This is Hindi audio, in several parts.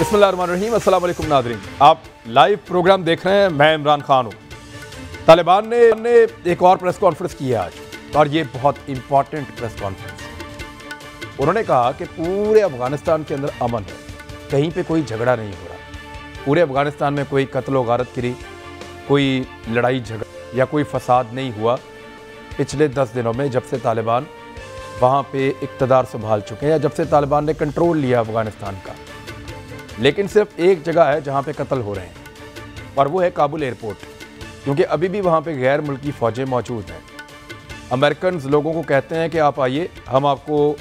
बिस्मिल्लाहिर्रहमानिर्रहीम, अस्सलाम वालेकुम नाज़रीन। आप लाइव प्रोग्राम देख रहे हैं, मैं इमरान खान हूँ। तालिबान ने एक और प्रेस कॉन्फ्रेंस की है आज, और ये बहुत इंपॉर्टेंट प्रेस कॉन्फ्रेंस। उन्होंने कहा कि पूरे अफगानिस्तान के अंदर अमन है, कहीं पे कोई झगड़ा नहीं हो रहा, पूरे अफगानिस्तान में कोई कत्ल व गारत गिरी, कोई लड़ाई झगड़ा या कोई फसाद नहीं हुआ पिछले 10 दिनों में, जब से तालिबान वहाँ पे इक़्तिदार संभाल चुके हैं या जब से तालिबान ने कंट्रोल लिया अफगानिस्तान का। लेकिन सिर्फ एक जगह है जहाँ पे कत्ल हो रहे हैं, और वो है काबुल एयरपोर्ट, क्योंकि अभी भी वहाँ पे गैर मुल्की फ़ौजें मौजूद हैं। अमेरिकन लोगों को कहते हैं कि आप आइए, हम आपको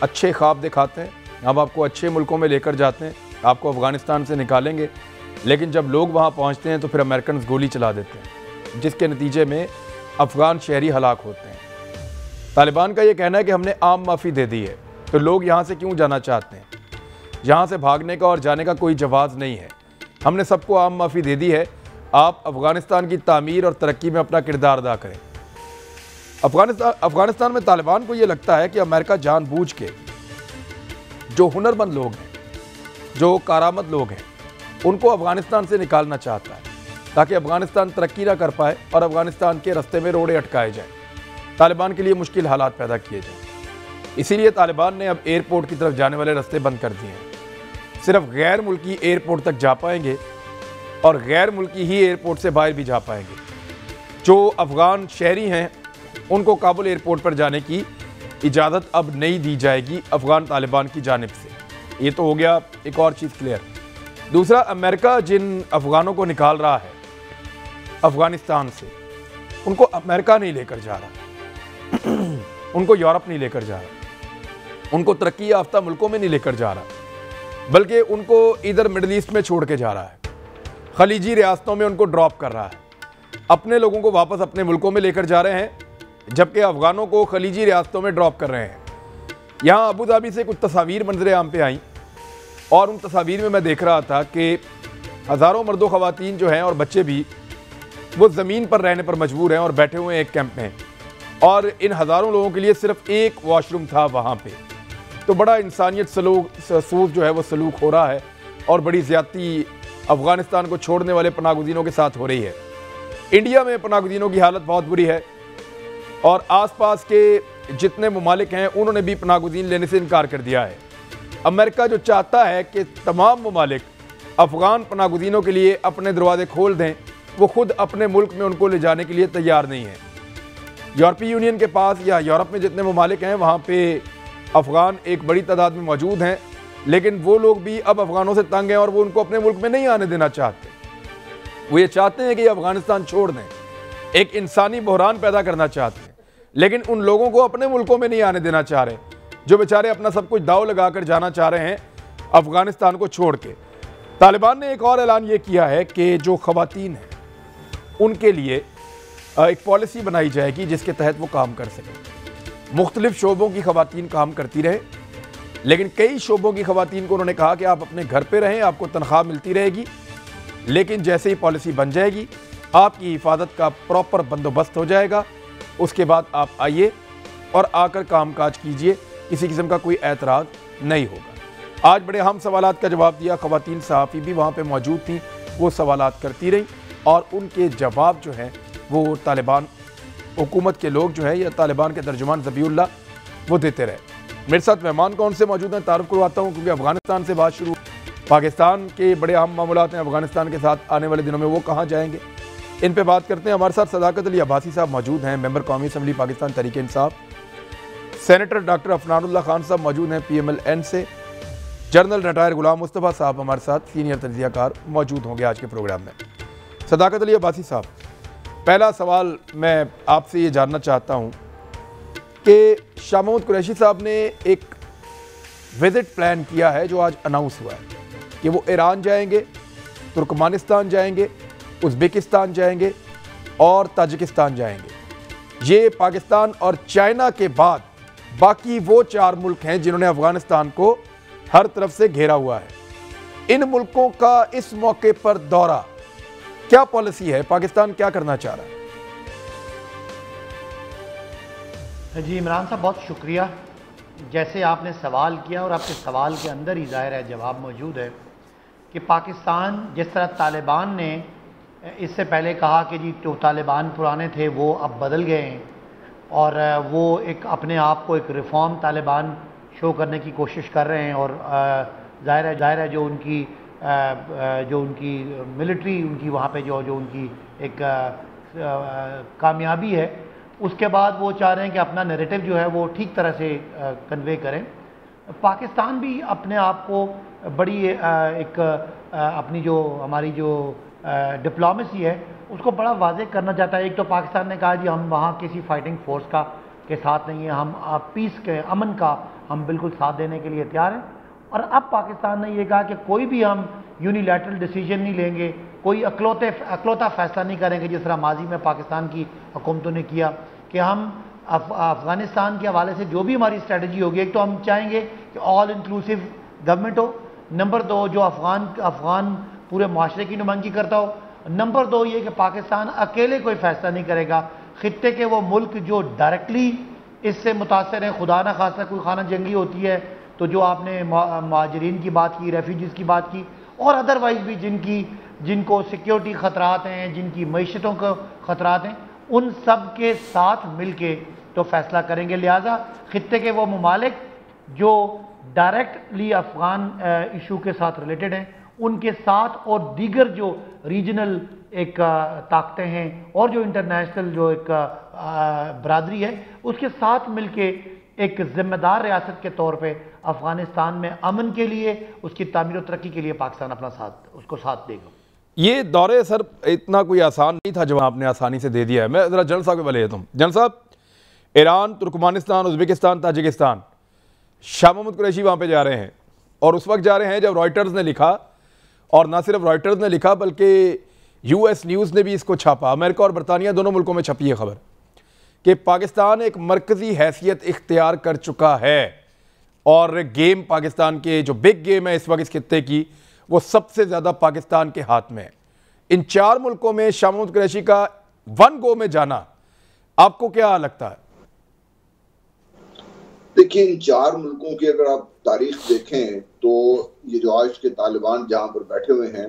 अच्छे ख्वाब दिखाते हैं, हम आपको अच्छे मुल्कों में लेकर जाते हैं, आपको अफ़गानिस्तान से निकालेंगे। लेकिन जब लोग वहाँ पहुँचते हैं तो फिर अमेरिकन गोली चला देते हैं, जिसके नतीजे में अफ़गान शहरी हलाक होते हैं। तालिबान का ये कहना है कि हमने आम माफ़ी दे दी है, तो लोग यहाँ से क्यों जाना चाहते हैं? यहाँ से भागने का और जाने का कोई जवाज़ नहीं है। हमने सबको आम माफ़ी दे दी है, आप अफ़गानिस्तान की तामीर और तरक्की में अपना किरदार अदा करें। अफ़गानिस्तान में तालिबान को ये लगता है कि अमेरिका जानबूझ के जो हुनरमंद लोग हैं, जो कारामद लोग हैं, उनको अफ़गानिस्तान से निकालना चाहता है, ताकि अफ़गानिस्तान तरक्की ना कर पाए और अफ़गानिस्तान के रास्ते में रोड़े अटकाए जाएँ, तालिबान के लिए मुश्किल हालात पैदा किए जाएँ। इसीलिए तालिबान ने अब एयरपोर्ट की तरफ जाने वाले रास्ते बंद कर दिए हैं। सिर्फ गैर मुल्की एयरपोर्ट तक जा पाएंगे और गैर मुल्की ही एयरपोर्ट से बाहर भी जा पाएंगे। जो अफ़गान शहरी हैं उनको काबुल एयरपोर्ट पर जाने की इजाज़त अब नहीं दी जाएगी अफ़गान तालिबान की जानिब से। ये तो हो गया एक और चीज़ क्लियर। दूसरा, अमेरिका जिन अफ़गानों को निकाल रहा है अफ़गानिस्तान से, उनको अमेरिका नहीं लेकर जा रहा, उनको यूरोप नहीं लेकर जा रहा, उनको तरक्की याफ्ता मुल्कों में नहीं लेकर जा रहा, बल्कि उनको इधर मिडल ईस्ट में छोड़ के जा रहा है, खलीजी रियासतों में उनको ड्रॉप कर रहा है, अपने लोगों को वापस अपने मुल्कों में लेकर जा रहे हैं, जबकि अफ़गानों को खलीजी रियासतों में ड्रॉप कर रहे हैं। यहाँ अबू धाबी से कुछ तस्वीर मंजर आम पे आई, और उन तस्वीर में मैं देख रहा था कि हज़ारों मर्दों ख़वातीन जो हैं और बच्चे भी, वो ज़मीन पर रहने पर मजबूर हैं और बैठे हुए हैं एक कैंप में, और इन हज़ारों लोगों के लिए सिर्फ एक वॉशरूम था वहाँ पे। तो बड़ा इंसानियत सूद जो है वो सलूक हो रहा है, और बड़ी ज़्यादती अफ़गानिस्तान को छोड़ने वाले पनाहगज़ीनों के साथ हो रही है। इंडिया में पनाहगज़ीनों की हालत बहुत बुरी है, और आसपास के जितने ममालिक हैं उन्होंने भी पनाहगज़ीन लेने से इनकार कर दिया है। अमेरिका जो चाहता है कि तमाम ममालिक अफ़गान पनाहगज़ीनों के लिए अपने दरवाज़े खोल दें, वो खुद अपने मुल्क में उनको ले जाने के लिए तैयार नहीं है। यूरोपीय यूनियन के पास या यूरोप में जितने ममालिक हैं वहाँ पे अफ़गान एक बड़ी तादाद में मौजूद हैं, लेकिन वो लोग भी अब अफ़गानों से तंग हैं और वो उनको अपने मुल्क में नहीं आने देना चाहते। वो ये चाहते हैं कि ये अफ़गानिस्तान छोड़ दें, एक इंसानी बहरान पैदा करना चाहते हैं, लेकिन उन लोगों को अपने मुल्कों में नहीं आने देना चाह रहे, जो बेचारे अपना सब कुछ दाव लगा कर जाना चाह रहे हैं अफ़गानिस्तान को छोड़ के। तालिबान ने एक और ऐलान ये किया है कि जो ख़वातीन हैं उनके लिए एक पॉलिसी बनाई जाएगी जिसके तहत वो काम कर सकें। मुख्तलिफ शोबों की ख़वातीन काम करती रहे, लेकिन कई शोबों की ख़वातीन को उन्होंने कहा कि आप अपने घर पे रहें, आपको तनख्वाह मिलती रहेगी, लेकिन जैसे ही पॉलिसी बन जाएगी आपकी हिफाजत का प्रॉपर बंदोबस्त हो जाएगा, उसके बाद आप आइए और आकर कामकाज कीजिए, किसी किस्म का कोई एतराज़ नहीं होगा। आज बड़े अहम सवालात का जवाब दिया, ख़वातीन सहाफ़ी भी वहाँ पर मौजूद थी, वो सवालात करती रहीं, और उनके जवाब जो हैं वो तालिबान हुकूमत के लोग जो है या तालिबान के तर्जुमान ज़बीउल्लाह वो देते रहे। मेरे साथ मेहमान कौन से मौजूद हैं तारुफ करवाता हूँ, क्योंकि अफ़गानिस्तान से बात शुरू, पाकिस्तान के बड़े अहम मामलात हैं अफ़गानिस्तान के साथ, आने वाले दिनों में वो कहाँ जाएंगे, इन पे बात करते हैं। हमारे साथ सदाकत अली अब्बासी साहब मौजूद हैं, मेंबर कौमी assembly Pakistan Tehreek Insaf. Senator doctor Afnanullah Khan साहब मौजूद हैं PMLN से। जनरल रिटायर गुलाम मुस्तफ़ा साहब हमारे साथ सीनियर तज्ज़ियाकार मौजूद होंगे आज के प्रोग्राम में। सदाकत अली अब्बासी साहब, पहला सवाल मैं आपसे ये जानना चाहता हूँ कि शाह महमूद कुरैशी साहब ने एक विज़िट प्लान किया है जो आज अनाउंस हुआ है कि वो ईरान जाएंगे, तुर्कमानिस्तान जाएंगे, उज़्बेकिस्तान जाएंगे और ताजिकिस्तान जाएंगे। ये पाकिस्तान और चाइना के बाद बाकी वो 4 मुल्क हैं जिन्होंने अफ़गानिस्तान को हर तरफ से घेरा हुआ है। इन मुल्कों का इस मौके पर दौरा, क्या पॉलिसी है, पाकिस्तान क्या करना चाह रहा है? जी इमरान साहब, बहुत शुक्रिया। जैसे आपने सवाल किया और आपके सवाल के अंदर ही ज़ाहिर है जवाब मौजूद है कि पाकिस्तान जिस तरह तालिबान ने इससे पहले कहा कि जी जो तालिबान पुराने थे वो अब बदल गए हैं और वो एक अपने आप को एक रिफॉर्म तालिबान शो करने की कोशिश कर रहे हैं और जाहिर है जो उनकी मिलिट्री उनकी वहाँ पे जो उनकी एक कामयाबी है, उसके बाद वो चाह रहे हैं कि अपना नैरेटिव जो है वो ठीक तरह से कन्वे करें। पाकिस्तान भी अपने आप को बड़ी एक अपनी जो हमारी जो डिप्लोमेसी है उसको बड़ा वाज़ेह करना चाहता है। एक तो पाकिस्तान ने कहा जी हम वहाँ किसी फाइटिंग फोर्स का के साथ नहीं है, हम पीस के अमन का हम बिल्कुल साथ देने के लिए तैयार हैं। और अब पाकिस्तान ने ये कहा कि कोई भी हम यूनिलैटरल डिसीजन नहीं लेंगे, कोई अकलौता फैसला नहीं करेंगे जिस तरह माजी में पाकिस्तान की हुकूमतों ने किया कि हम अफ़गानिस्तान के हवाले से जो भी हमारी स्ट्रेटजी होगी, एक तो हम चाहेंगे कि ऑल इंक्लूसिव गवर्नमेंट हो, नंबर दो जो अफ़गान पूरे माशरे की नुमाइंदगी करता हो, नंबर दो ये कि पाकिस्तान अकेले कोई फैसला नहीं करेगा। खित्ते के वो मुल्क जो डायरेक्टली इससे मुतासर हैं, खुदा ना खासा कोई खाना जंगी होती है तो जो आपने महाजरीन की बात की, रेफ्यूजीज़ की बात की, और अदरवाइज़ भी जिनको सिक्योरिटी ख़तरात हैं, जिनकी मईशतों को ख़तरात हैं, उन सब के साथ मिल के तो फैसला करेंगे। लिहाजा खित्ते के वो ममालिक जो डायरेक्टली अफ़गान इशू के साथ रिलेटेड हैं उनके साथ और दीगर जो रीजनल एक ताकतें हैं और जो इंटरनेशनल जो एक बरादरी है उसके साथ मिलके एक जिम्मेदार रियासत के तौर पे अफ़गानिस्तान में अमन के लिए, उसकी तामीर और तरक्की के लिए पाकिस्तान अपना साथ देगा। ये दौरे सर इतना कोई आसान नहीं था जो आपने आसानी से दे दिया है। मैं ज़रा जनरल साहब के वाले लेता हूँ। जनरल साहब, Iran, Turkmenistan, Uzbekistan, Tajikistan, Shah Mahmood Qureshi वहाँ पे जा रहे हैं और उस वक्त जा रहे हैं जब रॉयटर्स ने लिखा, और ना सिर्फ रॉयटर्स ने लिखा बल्कि US न्यूज़ ने भी इसको छापा, अमेरिका और बरतानिया दोनों मुल्कों में छपी है खबर कि पाकिस्तान एक मरकज़ी हैसियत इख्तियार कर चुका है और गेम पाकिस्तान के जो बिग गेम है इस वक्त इस खित्ते की वो सबसे ज़्यादा पाकिस्तान के हाथ में है। इन 4 मुल्कों में शाह महमूद कुरैशी का वन गो में जाना आपको क्या लगता है? देखिए, इन 4 मुल्कों की अगर आप तारीख देखें तो ये जो आज के तालिबान जहां पर बैठे हुए हैं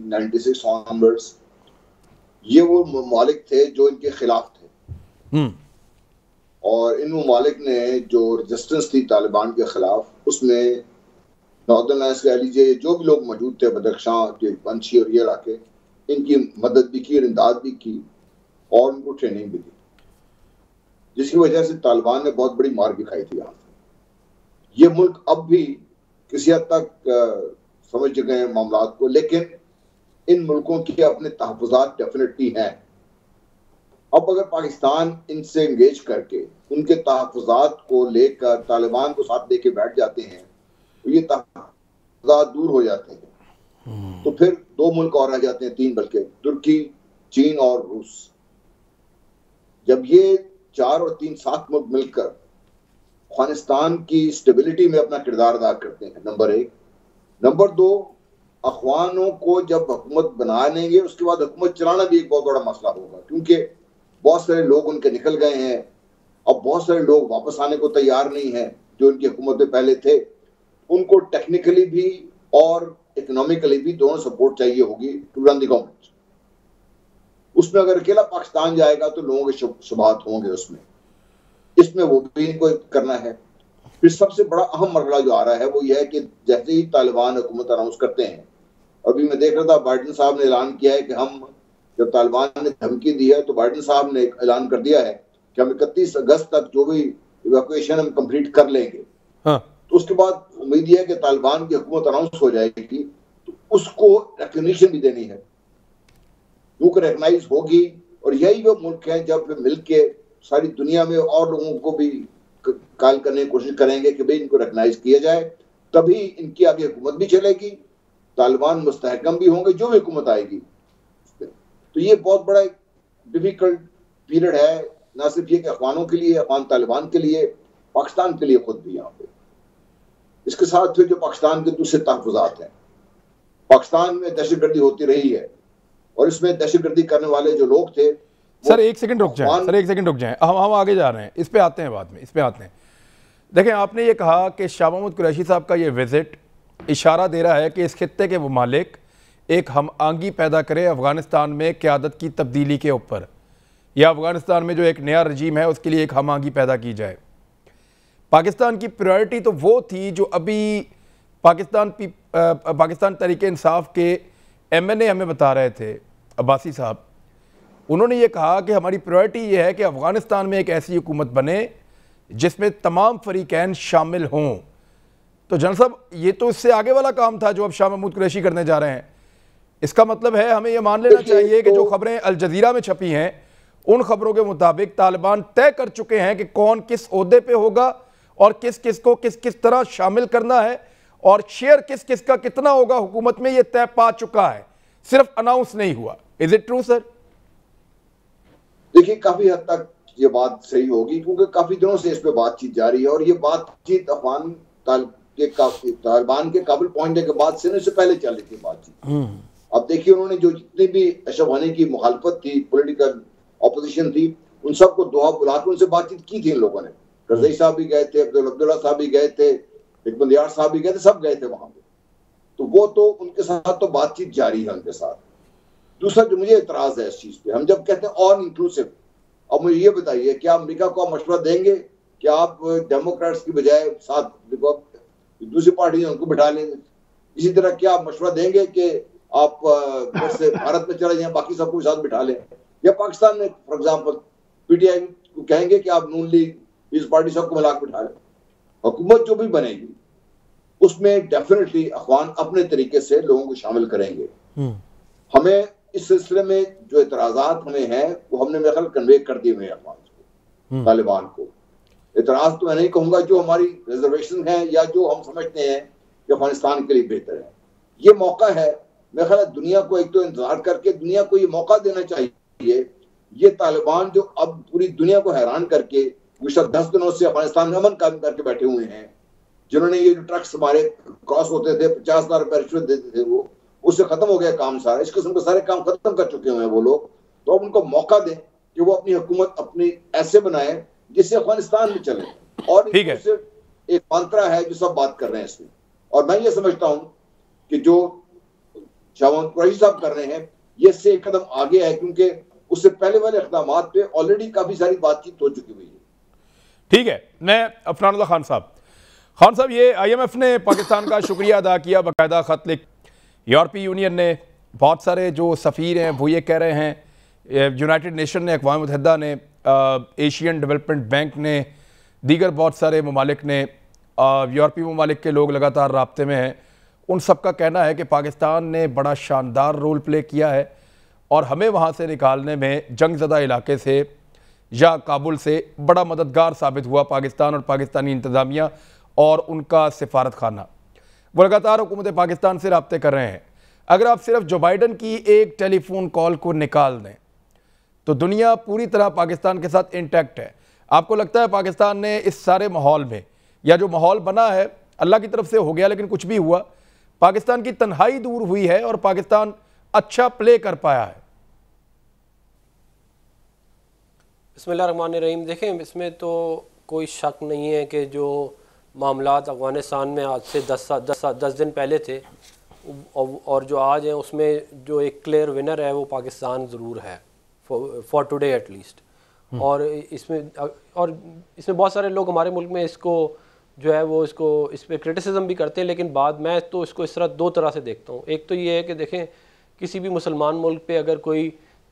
96 ऑनवर्ड्स, ये वो ममालिक थे जो इनके खिलाफ थे। और इन ममालिक ने जो रेजिस्टेंस थी तालिबान के खिलाफ, उसमें नॉर्दर्न लाइन्स कह लीजिए, जो भी लोग मौजूद थे, बदख्शां के पंछी और ये इलाके, इनकी मदद भी की और इमदाद भी की और उनको ट्रेनिंग भी दी, जिसकी वजह से तालिबान ने बहुत बड़ी मार भी खाई थी। यहाँ ये मुल्क अब भी किसी हद तक समझ गए हैं मामलात को, लेकिन इन मुल्कों के अपने तहफ़्फ़ुज़ात डेफिनेटली हैं। अब अगर पाकिस्तान इनसे इंगेज करके उनके तहफ़्फ़ुज़ात को लेकर तालिबान को साथ लेके बैठ जाते हैं तो ये तहफ़्फ़ुज़ात दूर हो जाते हैं। तो फिर 2 मुल्क और रह जाते हैं, 3 बल्कि, तुर्की, चीन और रूस। जब ये 4 और 3 7 मुल्क मिलकर अफगानिस्तान की स्टेबिलिटी में अपना किरदार अदा करते हैं, नंबर 1। नंबर 2, अफगानों को जब हुकूमत बना लेंगे उसके बाद हुकूमत चलाना भी एक बहुत बड़ा मसला होगा, क्योंकि बहुत सारे लोग उनके निकल गए हैं। अब बहुत सारे लोग वापस आने को तैयार नहीं हैं जो उनकी हुकूमत में पहले थे। उनको टेक्निकली भी और इकोनॉमिकली भी दोनों सपोर्ट चाहिए होगी टू रन द गवर्नमेंट। उसमें अगर अकेला पाकिस्तान जाएगा तो लोगों के शुबहात होंगे इसमें वो भी इनको करना है। फिर सबसे बड़ा अहम मरहला जो आ रहा है वो यह है कि जैसे ही तालिबान हुकूमत अनाउंस करते हैं, अभी मैं देख रहा था बाइडन साहब ने ऐलान किया है कि हम, जब तालिबान ने धमकी दी है तो बाइडन साहब ने ऐलान कर दिया है कि हम 31 अगस्त तक जो भी इवैक्यूएशन हम कंप्लीट कर लेंगे। हाँ। तो उसके बाद उम्मीद यह है कि तालिबान की हुकूमत अनाउंस हो जाएगी तो उसको रिकॉग्निशन भी देनी है, क्योंकि रिकॉग्नाइज होगी। और यही वो मुल्क हैं जब मिलके सारी दुनिया में और लोगों को भी काल करने की कोशिश करेंगे कि भाई इनको रिकॉग्नाइज किया जाए, तभी इनकी आगे हुकूमत भी चलेगी, तालिबान मुस्तहकम भी होंगे जो भी हुकूमत आएगी। तो ये बहुत बड़ा डिफिकल्ट पीरियड है, ना सिर्फ ये कि अफगानों के लिए, अफगान तालिबान के लिए, पाकिस्तान के लिए खुद भी यहाँ पे। इसके साथ फिर जो पाकिस्तान के दूसरे तहफ़्फ़ुज़ात हैं, पाकिस्तान में दहशतगर्दी होती रही है और इसमें दहशतगर्दी करने वाले जो लोग थे। सर एक सेकंड रुक जाएं, सर एक सेकंड रुक जाएं, हम आगे जा रहे हैं, इस पे आते हैं बाद में, इस पे आते हैं। देखें, आपने ये कहा कि शाह महमूद कुरैशी साहब का ये विजिट इशारा दे रहा है कि इस खित्ते के ममालिक एक हम आंगी पैदा करे अफ़गानिस्तान में क़यादत की तब्दीली के ऊपर, या अफ़गानिस्तान में जो एक नया रजीम है उसके लिए एक हम आंगी पैदा की जाए। पाकिस्तान की प्रायोरिटी तो वो थी जो अभी पाकिस्तान तहरीक इंसाफ के MNA हमें बता रहे थे, अब्बासी साहब। उन्होंने ये कहा कि हमारी प्रायोरिटी ये है कि अफ़गानिस्तान में एक ऐसी हुकूमत बने जिसमें तमाम फरीकैन शामिल हों। तो जनरल साहब, ये तो इससे आगे वाला काम था जो अब शाह महमूद कुरैशी करने जा रहे हैं। इसका मतलब है हमें ये मान लेना चाहिए कि जो खबरें अल जज़ीरा में छपी हैं उन खबरों के मुताबिक तालिबान तय कर चुके हैं कि कौन किस ओहदे पे होगा और किस किस को किस किस तरह शामिल करना है और शेयर किस किस का कितना होगा हुकूमत में, ये तय पा चुका है, सिर्फ अनाउंस नहीं हुआ। Is it true sir? देखिए, काफी हद तक ये बात सही होगी क्योंकि काफी दिनों से इस पे बातचीत जारी है और ये बातचीत अफगान तालिबान के काबुल पहुंचने के बाद से इससे पहले चल रही थी बातचीत। अब देखिए, उन्होंने जो जितनी भी अशरफ गनी की मुखालफत थी, पॉलिटिकल ऑपोजिशन थी, उन सबको दोहा बुला के उनसे बातचीत की थी इन लोगों ने। करजई साहब भी गए थे, अब्दुल्ला साहब भी गए थे, हिकमत साहब भी गए थे, सब गए थे वहां पे। तो वो तो उनके साथ तो बातचीत जारी है उनके साथ। दूसरा जो मुझे इतराज है इस चीज पे, हम जब कहते हैं ऑन इंक्लूसिव, अब मुझे ये बताइए, क्या अमेरिका को आप मशवरा देंगे कि आप डेमोक्रेट्स की बजाय साथ दूसरी पार्टी है उनको बिठा लें? इसी तरह क्या आप मशवरा देंगे कि आप जैसे भारत में चले जाएं, बाकी सबको साथ बिठा लें? या पाकिस्तान में फॉर एग्जाम्पल PTI को कहेंगे कि आप नून लीग पीपल्स पार्टी सबको मिला बिठा लें? हुकूमत जो भी बनेगी उसमें डेफिनेटली अफगान अपने तरीके से लोगों को शामिल करेंगे। हमें इस सिलसिले में जो इतराजात हमें हैं वो हमने मेरे ख्याल कन्वे कर दिए हुए अफगान को, तालिबान को। इतराज तो मैं नहीं कहूंगा, जो हमारी रिजर्वेशन है या जो हम समझते हैं कि अफगानिस्तान के लिए बेहतर है। ये मौका है, मेरे ख्याल दुनिया को एक तो इंतजार करके दुनिया को ये मौका देना चाहिए। ये तालिबान जो अब पूरी दुनिया को हैरान करके गुज़श्ता 10 दिनों से अफगानिस्तान में अमन कायम करके बैठे हुए हैं, जिन्होंने ये जो ट्रक्स हमारे क्रॉस होते थे 50,000 रुपए रिश्वत देते थे, वो उससे खत्म हो गया काम सारा। इस किस्म के सारे काम खत्म कर चुके हुए हैं वो लोग। तो अब उनको मौका दें कि वो अपनी हुकूमत अपनी ऐसे बनाए जिससे अफगानिस्तान में चले। और एक मंत्रा है जो सब बात कर रहे हैं इसमें, और मैं ये समझता हूं कि जो शाह महमूद कुरैशी साहब कर रहे हैं ये इससे एक कदम आगे है, क्योंकि उससे पहले वाले इक़दाम पे ऑलरेडी काफी सारी बातचीत हो चुकी हुई है। ठीक है, मैं अफनानुल्लाह खान साहब, ये IMF ने पाकिस्तान का शुक्रिया अदा किया, बाकायदा खत लिख। यूरोपीय यूनियन ने, बहुत सारे जो सफ़ीर हैं वो ये कह रहे हैं, यूनाइटेड नेशन ने, अक़वाम मुत्तहिदा ने, एशियन डेवलपमेंट बैंक ने, दीगर बहुत सारे ममालिक ने, यूरोपीय ममालिक के लोग लगातार राब्ते में हैं। उन सब का कहना है कि पाकिस्तान ने बड़ा शानदार रोल प्ले किया है और हमें वहाँ से निकालने में जंग ज़दा इलाके से या काबुल से बड़ा मददगार साबित हुआ पाकिस्तान और पाकिस्तानी इंतज़ामिया और उनका सिफारत खाना। वो लगातार हुकूमत पाकिस्तान से राब्ते कर रहे हैं। अगर आप सिर्फ जो बाइडन की एक टेलीफोन कॉल को निकाल दें तो दुनिया पूरी तरह पाकिस्तान के साथ इंटैक्ट है। आपको लगता है पाकिस्तान ने इस सारे माहौल में, या जो माहौल बना है अल्लाह की तरफ से हो गया लेकिन कुछ भी हुआ, पाकिस्तान की तन्हाई दूर हुई है और पाकिस्तान अच्छा प्ले कर पाया है? बिस्मिल्लाहिर्रहमानिर्रहीम। देखें, इसमें तो कोई शक नहीं है कि जो मामलात अफ़गानिस्तान में आज से 10 दिन पहले थे और जो आज हैं उसमें जो एक क्लियर विनर है वो पाकिस्तान ज़रूर है, फॉर टुडे एट लीस्ट। और इसमें बहुत सारे लोग हमारे मुल्क में इसको जो है वो इस पर क्रिटिसिज्म भी करते हैं, लेकिन मैं तो इसको इस तरह दो तरह से देखता हूँ। एक तो ये है कि देखें, किसी भी मुसलमान मुल्क पे अगर कोई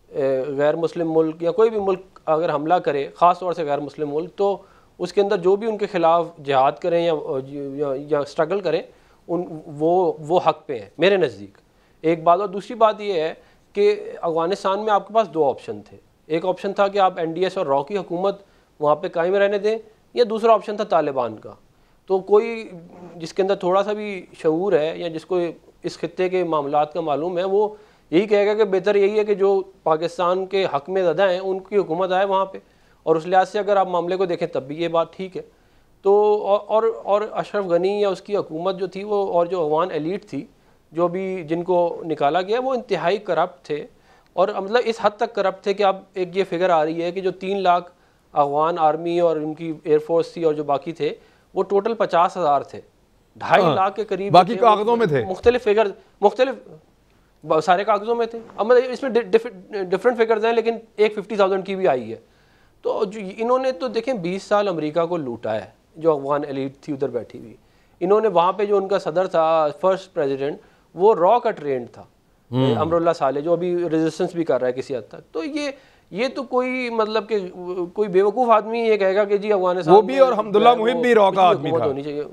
गैर मुस्लिम मुल्क या कोई भी मुल्क अगर हमला करे, ख़ास तौर से गैर मुस्लिम मुल्क, तो उसके अंदर जो भी उनके ख़िलाफ़ जिहाद करें या स्ट्रगल करें वो हक़ पे हैं मेरे नज़दीक। एक बात। और दूसरी बात ये है कि अफ़गानिस्तान में आपके पास दो ऑप्शन थे। एक ऑप्शन था कि आप NDS और रॉ की हुकूमत वहाँ पे कायम रहने दें, या दूसरा ऑप्शन था तालिबान का। तो कोई जिसके अंदर थोड़ा सा भी शऊर है या जिसको इस खित्ते के मामलात का मालूम है, वो यही कहेगा कि बेहतर यही है कि जो पाकिस्तान के हक़ में ज़्यादा हैं उनकी हुकूमत आए वहाँ पे। और उस लिहाज से अगर आप मामले को देखें तब भी ये बात ठीक है। तो और अशरफ गनी या उसकी हुकूमत जो थी वो, और जो अफगान एलीट थी जो भी जिनको निकाला गया, वो इंतहाई करप्ट थे। और मतलब इस हद तक करप्ट थे कि अब एक ये फिगर आ रही है कि जो 3 लाख अफगान आर्मी और उनकी एयरफोर्स थी और जो बाकी थे वो टोटल 50,000 थे, 2.5 लाख के करीब बाकी कागजों में थे। मुख्तलिफ फिगर, मुख्तलिफ सारे कागजों में थे। अब मतलब इसमें डिफरेंट फिगर्स हैं, लेकिन एक 50,000 की भी आई है। तो जो इन्होंने तो देखें 20 साल अमेरिका को लूटा है, जो अफगान एलीट थी उधर बैठी हुई। इन्होंने वहाँ पे जो उनका सदर था, फर्स्ट प्रेसिडेंट, वो रॉ का ट्रेंड था, अमरुल्लाह साले, जो अभी रेजिस्टेंस भी कर रहा है किसी हद तक। तो ये तो कोई मतलब कि कोई बेवकूफ़ आदमी ये कहेगा कि जी अफगानिस्तान वो भी और हमदुल्ला मुहिब भी रॉ का आदमी था। होनी चाहिए।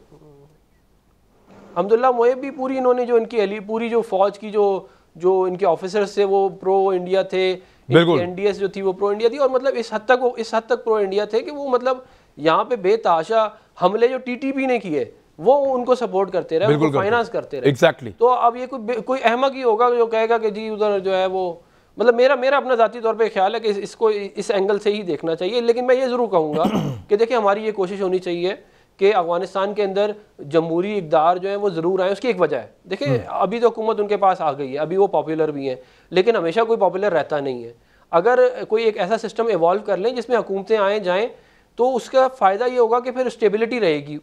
हमदुल्ला मुहिब भी पूरी इन्होंने जो इनकी पूरी जो फौज की जो इनके ऑफिसर्स थे वो प्रो इंडिया थे, एनडीएस जो थी वो प्रो इंडिया थी, और मतलब इस हद तक प्रो इंडिया थे कि वो मतलब यहाँ पे बेतहाशा हमले जो टीटीपी ने किए वो उनको सपोर्ट करते रहे, उनको फाइनेंस करते रहे। एग्जैक्टली। तो अब ये कोई अहमक ही होगा जो कहेगा कि जी उधर जो है वो, मतलब मेरा अपना ज़ाती तौर पे ख्याल है कि इसको इस एंगल से ही देखना चाहिए। लेकिन मैं ये ज़रूर कहूँगा कि देखिए हमारी ये कोशिश होनी चाहिए कि अफगानिस्तान के अंदर जमहूरी इक़्तिदार जो है वो ज़रूर आए। उसकी एक वजह है, देखिए अभी तो हुकूमत उनके पास आ गई है, अभी वो पॉपुलर भी हैं, लेकिन हमेशा कोई पॉपुलर रहता नहीं है। अगर कोई एक ऐसा सिस्टम इवॉल्व कर लें जिसमें हुकूमतें आएँ जाएँ, तो उसका फ़ायदा ये होगा कि फिर स्टेबिलिटी रहेगी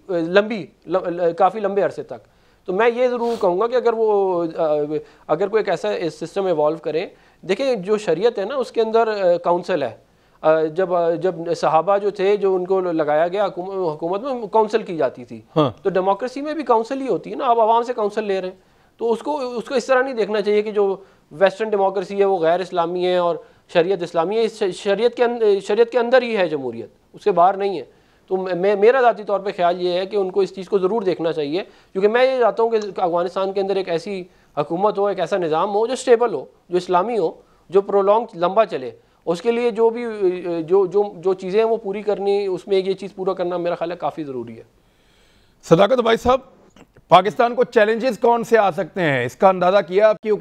काफ़ी लंबे अरसे तक। तो मैं ये ज़रूर कहूँगा कि अगर कोई एक ऐसा सिस्टम इवॉल्व करें, देखिए जो शरीयत है ना उसके अंदर काउंसिल है। जब सहाबा जो थे जो उनको लगाया गया हुकूमत में काउंसिल की जाती थी। हाँ। तो डेमोक्रेसी में भी काउंसिल ही होती है ना, अब आवाम से काउंसिल ले रहे हैं, तो उसको इस तरह नहीं देखना चाहिए कि जो वेस्टर्न डेमोक्रेसी है वो गैर इस्लामी है और शरीयत इस्लामी है। इस शरीयत के अंदर ही है जमहूरियत, उसके बाहर नहीं है। तो मेरा ज़ाती तौर पे ख्याल ये है कि उनको इस चीज़ को ज़रूर देखना चाहिए, क्योंकि मैं ये चाहता हूँ कि अफगानिस्तान के अंदर एक ऐसी हुकूमत हो, एक ऐसा निज़ाम हो जो स्टेबल हो, जो इस्लामी हो, जो प्रोलॉन्ग लंबा चले। उसके लिए जो भी जो चीज़ें हैं वो पूरी करनी, उसमें ये चीज़ पूरा करना मेरा ख्याल है काफ़ी ज़रूरी है। सदाकत भाई साहब, पाकिस्तान को चैलेंजेस कौन से आ सकते हैं, इसका अंदाज़ा किया आपकी?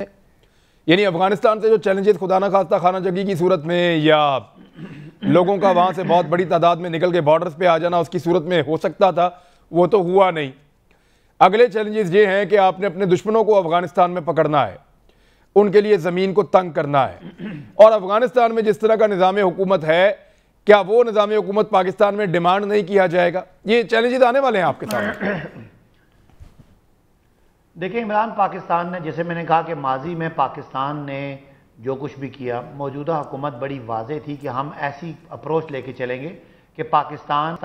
यानी अफगानिस्तान से जो चैलेंजेस खुदा न खास्ता खाना जंगी की सूरत में, या लोगों का वहाँ से बहुत बड़ी तादाद में निकल के बॉर्डर्स पे आ जाना उसकी सूरत में हो सकता था, वो तो हुआ नहीं। अगले चैलेंजेस ये हैं कि आपने अपने दुश्मनों को अफगानिस्तान में पकड़ना है, उनके लिए ज़मीन को तंग करना है, और अफगानिस्तान में जिस तरह का निज़ाम हुकूमत है, क्या वो निज़ाम हुकूमत पाकिस्तान में डिमांड नहीं किया जाएगा? ये चैलेंजेस आने वाले हैं आपके सामने। देखिए इमरान, पाकिस्तान ने, जैसे मैंने कहा कि माजी में पाकिस्तान ने जो कुछ भी किया, मौजूदा हुकूमत बड़ी वाज़ेह थी कि हम ऐसी अप्रोच लेके चलेंगे कि पाकिस्तान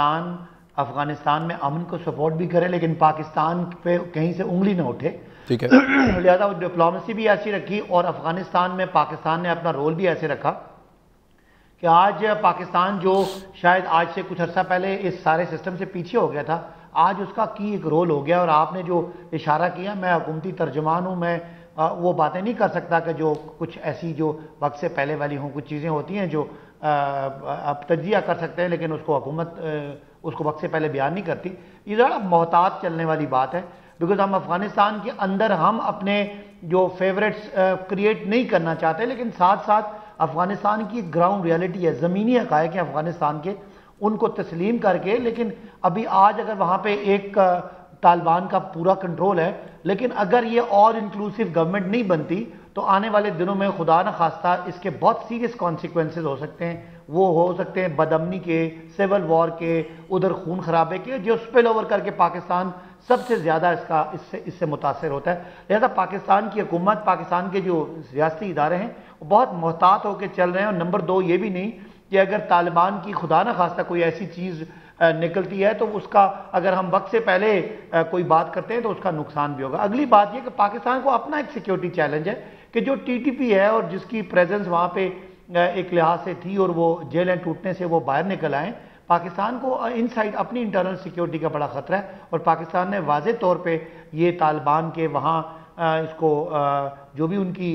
अफगानिस्तान में अमन को सपोर्ट भी करे, लेकिन पाकिस्तान पे कहीं से उंगली ना उठे। ठीक है। लिहाजा वो डिप्लोमेसी भी ऐसी रखी, और अफगानिस्तान में पाकिस्तान ने अपना रोल भी ऐसे रखा कि आज पाकिस्तान जो शायद आज से कुछ अर्सा पहले इस सारे सिस्टम से पीछे हो गया था, आज उसका की एक रोल हो गया। और आपने जो इशारा किया, मैं हुकूमती तर्जुमान हूँ, मैं वो बातें नहीं कर सकता कि जो कुछ ऐसी जो वक्त से पहले वाली हों। कुछ चीज़ें होती हैं जो आप तज्जिया कर सकते हैं, लेकिन उसको हुकूमत उसको वक्त से पहले बयान नहीं करती। ये ज़रा मोहतात चलने वाली बात है, बिकॉज हम अफगानिस्तान के अंदर हम अपने जो फेवरेट्स क्रिएट नहीं करना चाहते, लेकिन साथ साथ अफगानिस्तान की ग्राउंड रियलिटी है, ज़मीनी हक़ाइक़ हैं अफगानिस्तान के, उनको तस्लीम करके। लेकिन अभी आज अगर वहाँ पे एक तालिबान का पूरा कंट्रोल है, लेकिन अगर ये और इंक्लूसिव गवर्नमेंट नहीं बनती तो आने वाले दिनों में खुदा न खास्ता इसके बहुत सीरियस कॉन्सिक्वेंसेज हो सकते हैं। वो हो सकते हैं बदअमनी के, सिविल वॉर के, उधर खून खराबे के, जो स्पिल ओवर करके पाकिस्तान सबसे ज़्यादा इससे मुतासर होता है। लिहाजा पाकिस्तान की हुकूमत, पाकिस्तान के जो सियासी इदारे हैं वो बहुत मोहतात होकर चल रहे हैं। और नंबर 2 ये भी नहीं कि अगर तालिबान की खुदा न खास्ता कोई ऐसी चीज़ निकलती है तो उसका, अगर हम वक्त से पहले कोई बात करते हैं तो उसका नुकसान भी होगा। अगली बात यह कि पाकिस्तान को अपना एक सिक्योरिटी चैलेंज है कि जो टीटीपी है और जिसकी प्रेजेंस वहाँ पे एक लिहाज से थी और वो जेलें टूटने से वो बाहर निकल आए, पाकिस्तान को इनसाइड अपनी इंटरनल सिक्योरिटी का बड़ा ख़तरा है। और पाकिस्तान ने वाज़ेह तौर पे ये तालिबान के वहाँ इसको जो भी उनकी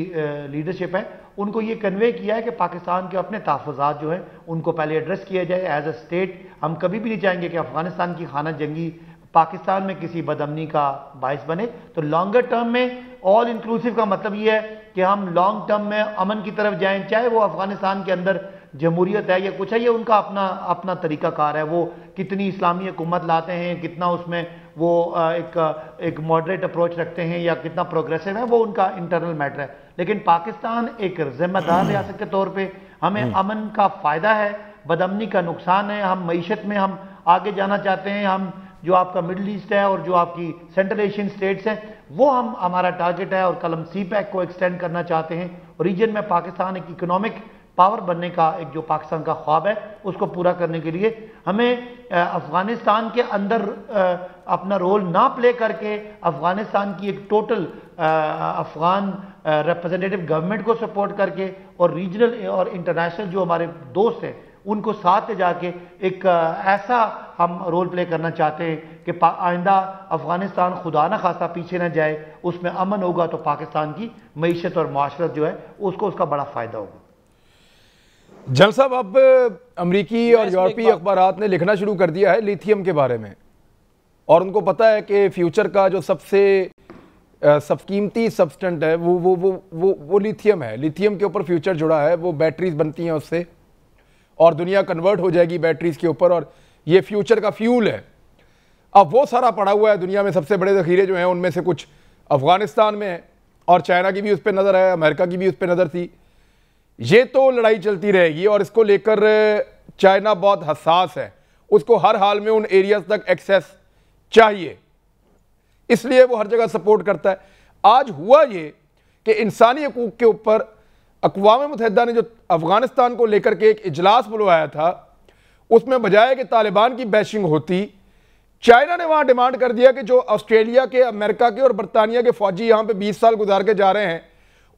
लीडरशिप है उनको ये कन्वे किया है कि पाकिस्तान के अपने तहफ़्फ़ुज़ात जो हैं उनको पहले एड्रेस किया जाए एज अ स्टेट। हम कभी भी नहीं चाहेंगे कि अफ़गानिस्तान की खाना जंगी पाकिस्तान में किसी बदअमनी का बाइस बने। तो लॉन्गर टर्म में ऑल इंक्लूसिव का मतलब ये है कि हम लॉन्ग टर्म में अमन की तरफ जाएं, चाहे वो अफ़गानिस्तान के अंदर जमहूरियत है या कुछ है, ये उनका अपना तरीक़ाकार है। वो कितनी इस्लामी हुकूमत लाते हैं, कितना उसमें वो एक मॉडरेट अप्रोच रखते हैं या कितना प्रोग्रेसिव है, वो उनका इंटरनल मैटर है। लेकिन पाकिस्तान एक ज़िम्मेदार रियासत के तौर पर हमें अमन का फ़ायदा है, बदअमनी का नुकसान है। हम मईशत में हम आगे जाना चाहते हैं। हम जो आपका मिडल ईस्ट है और जो आपकी सेंट्रल एशियन स्टेट्स हैं वो हमारा टारगेट है, और कलम सी पैक को एक्सटेंड करना चाहते हैं, और रीजन में पाकिस्तान एक इकोनॉमिक पावर बनने का एक जो पाकिस्तान का ख्वाब है उसको पूरा करने के लिए हमें अफगानिस्तान के अंदर अपना रोल ना प्ले करके अफगानिस्तान की एक टोटल अफगान रिप्रेजेंटेटिव गवर्नमेंट को सपोर्ट करके और रीजनल और इंटरनेशनल जो हमारे दोस्त हैं उनको साथ ले जाके एक ऐसा हम रोल प्ले करना चाहते हैं कि आइंदा अफगानिस्तान खुदा न खासा पीछे ना जाए, उसमें अमन होगा तो पाकिस्तान की मईशत और माशरत जो है उसको उसका बड़ा फ़ायदा होगा। जनरल साहब, अब अमरीकी और यूरोपीय अखबारात ने लिखना शुरू कर दिया है लिथियम के बारे में, और उनको पता है कि फ्यूचर का जो सबसे कीमती सब्सटेंट है वो लिथियम है। लिथियम के ऊपर फ्यूचर जुड़ा है, वो बैटरीज बनती हैं उससे, और दुनिया कन्वर्ट हो जाएगी बैटरीज के ऊपर, और ये फ्यूचर का फ्यूल है। अब वो सारा पड़ा हुआ है, दुनिया में सबसे बड़े ज़ख़ीरे जो हैं उनमें से कुछ अफगानिस्तान में है, और चाइना की भी उस पर नज़र है, अमेरिका की भी उस पर नज़र थी। ये तो लड़ाई चलती रहेगी, और इसको लेकर चाइना बहुत हसास है, उसको हर हाल में उन एरियाज तक एक्सेस चाहिए, इसलिए वो हर जगह सपोर्ट करता है। आज हुआ ये कि इंसानी हकूक़ के ऊपर अक़वाम मुत्तहिदा ने जो अफ़गानिस्तान को लेकर के एक इजलास बुलवाया था, उसमें बजाय कि तालिबान की बैशिंग होती, चाइना ने वहाँ डिमांड कर दिया कि जो ऑस्ट्रेलिया के, अमेरिका के और बरतानिया के फ़ौजी यहाँ पे 20 साल गुजार के जा रहे हैं,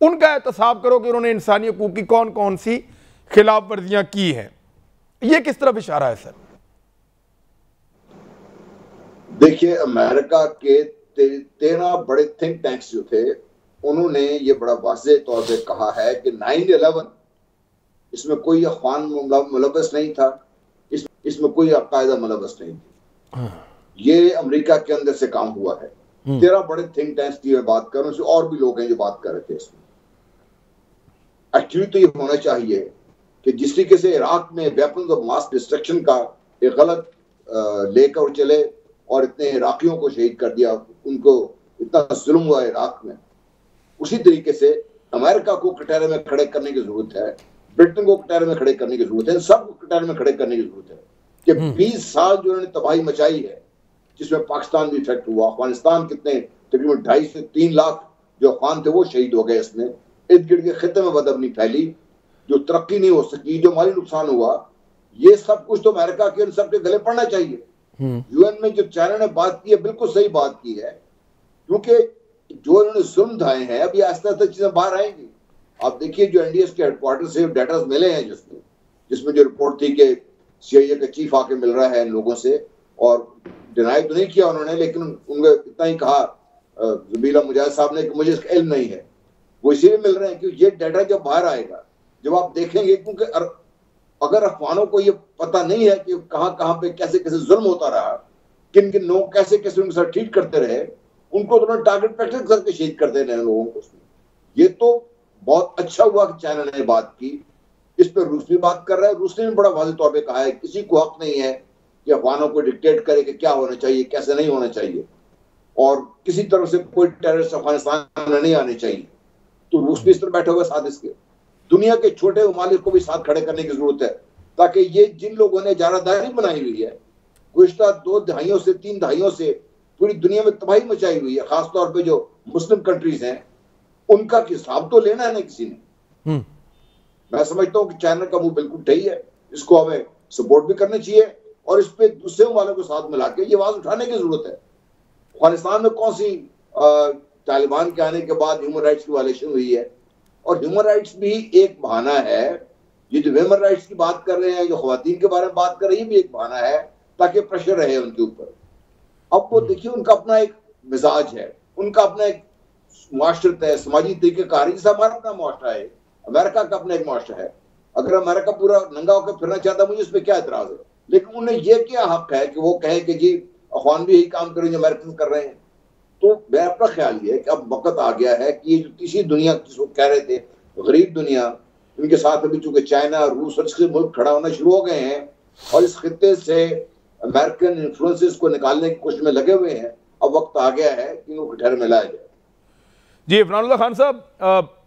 उनका एहतसाब करो कि उन्होंने इंसानी हकूक़ की कौन कौन सी खिलाफ वर्जियाँ की हैं। ये किस तरफ इशारा है सर? देखिए, अमेरिका के 13 बड़े थिंक टैंक्स जो थे उन्होंने ये बड़ा वाज़ेह तौर पे कहा है कि 9/11 इसमें कोई अफ़गान मुलव्वस नहीं था, इसमें कोई अकायदा मुलव्वस नहीं थी, ये अमेरिका के अंदर से काम हुआ है। 13 बड़े थिंक टैंक्स की मैं बात कर रहा हूँ, और भी लोग हैं जो बात कर रहे थे इसमें। एक्चुअली तो ये होना चाहिए कि जिस तरीके से इराक में वेपन्स ऑफ मास डिस्ट्रक्शन का एक गलत लेकर चले और इतने इराकियों को शहीद कर दिया, उनको इतना जुल्म हुआ इराक में, उसी तरीके से अमेरिका को कटहरे में खड़े करने की जरूरत है, ब्रिटेन को कटहरे में खड़े करने की जरूरत है, सबको कटहरे में खड़े करने की जरूरत है कि 20 साल जो उन्होंने तबाही मचाई है, जिसमें पाकिस्तान भी इफेक्ट हुआ, अफगानिस्तान कितने तकरीबन 2.5 से 3 लाख जो अफगान थे वो शहीद हो गए इसमें, इर्द गिर्द के खिते में बदअमनी फैली, जो तरक्की नहीं हो सकी, जो माली नुकसान हुआ, ये सब कुछ तो अमेरिका के इन सब के गले पड़ना चाहिए। यूएन में जो चाइना ने बात की है बिल्कुल सही बात की है, क्योंकि जो इन्होंने जुल्म ढाए हैं अभी आस्ते आस्ते चीजें बाहर आएंगी। आप देखिए जो एनडीएस के हेडक्वार्टर से डाटा मिले हैं, जिसमें जो रिपोर्ट थी कि सीआईए का चीफ आके मिल रहा है इन लोगों से, और डिनाई तो नहीं किया उन्होंने, लेकिन उन्होंने इतना ही कहा ज़बीला मुजाहिद साहब ने कि मुझे इसका इल्म नहीं है। वो इसीलिए मिल रहे हैं क्योंकि ये डाटा जब बाहर आएगा, जब आप देखेंगे, क्योंकि अगर अफगानों को ये पता नहीं है कि कहां कहां पे कैसे कैसे जुल्म होता रहा, किन किन लोग कैसे कैसे उनके साथ ट्रीट करते रहे, उनको तो टारगेट प्रैक्टिस करके शहीद करते रहे लोगों को। ये तो बहुत अच्छा हुआ कि चाइना ने बात की, इस पर रूस भी बात कर रहा है। रूस ने भी बड़ा वाज़ेह तौर पे कहा है किसी को हक नहीं है कि अफगानों को डिक्टेट करे कि क्या होना चाहिए कैसे नहीं होना चाहिए, और किसी तरह से कोई टेररिस्ट अफगानिस्तान में नहीं आने चाहिए। तो रूस भी इस तरह बैठे हुए साथ इसके, दुनिया के छोटे ममालिक को भी साथ खड़े करने की जरूरत है, ताकि ये जिन लोगों ने जारादारी बनाई हुई है गुज़श्ता 2 दहाइयों से 3 दहाइयों से पूरी दुनिया में तबाही मचाई हुई है, खासतौर पे जो मुस्लिम कंट्रीज हैं, उनका हिसाब तो लेना है ना किसी ने। मैं समझता हूँ कि चाइना का मुंह बिल्कुल सही है, इसको हमें सपोर्ट भी करना चाहिए, और इस पे दूसरे वालों को साथ मिला के ये आवाज उठाने की जरूरत है। अफगानिस्तान में कौन सी तालिबान के आने के बाद ह्यूमन राइट्स की वायलेशन हुई है, और ह्यूमन राइट्स भी एक बहाना है। ये जो ह्यूमन राइट्स की बात कर रहे हैं, जो ख्वातीन के बारे में बात कर रहे हैं, ये भी एक बहाना है ताकि प्रेशर रहे उनके ऊपर। अब वो देखिए, उनका अपना एक मिजाज है, उनका अपना एक मुआशरत है, समाजी तरीक़ेकार है, जैसा हमारा अपना मुआशरा है, अमेरिका का अपना एक मुआशरा है। अगर अमेरिका पूरा नंगा होकर फिरना चाहता, मुझे इस पर क्या एतराज है, लेकिन उन्हें यह क्या हक है कि वो कहे कि जी अफगान भी यही काम करें जो अमेरिकन कर रहे हैं। तो मेरा अपना ख्याल ये है कि अब वक्त आ गया है कि ये जो तीसरी दुनिया जिसको कह रहे थे गरीब दुनिया, इनके साथ अभी चूंकि चाइना, रूस और इसके मुल्क खड़ा होना शुरू हो गए हैं, और इस खित्ते से अमेरिकन इन्फ्लुएंसेस को निकालने की कोशिश में लगे हुए हैं। अब वक्त आ गया है कि उनको कटहरे में लाया जाए। जी इमरानुल्लाह खान साहब,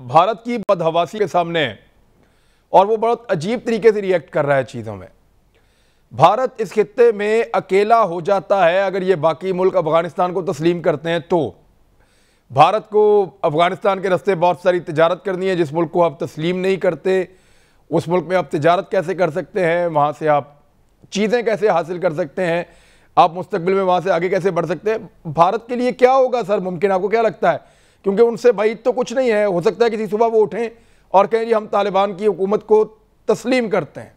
भारत की बदहवासी के सामने और वो बहुत अजीब तरीके से रिएक्ट कर रहा है चीज़ों में। भारत इस खित्ते में अकेला हो जाता है अगर ये बाकी मुल्क अफगानिस्तान को तस्लीम करते हैं तो। भारत को अफगानिस्तान के रास्ते बहुत सारी तिजारत करनी है, जिस मुल्क को आप तस्लीम नहीं करते उस मुल्क में आप तिजारत कैसे कर सकते हैं, वहाँ से आप चीज़ें कैसे हासिल कर सकते हैं, आप मुस्तकबिल में वहाँ से आगे कैसे बढ़ सकते हैं। भारत के लिए क्या होगा सर मुमकिन, आपको क्या लगता है? क्योंकि उनसे भाई तो कुछ नहीं है, हो सकता है किसी सुबह वो उठें और कहें जी हम तालिबान की हुकूमत को तस्लीम करते हैं।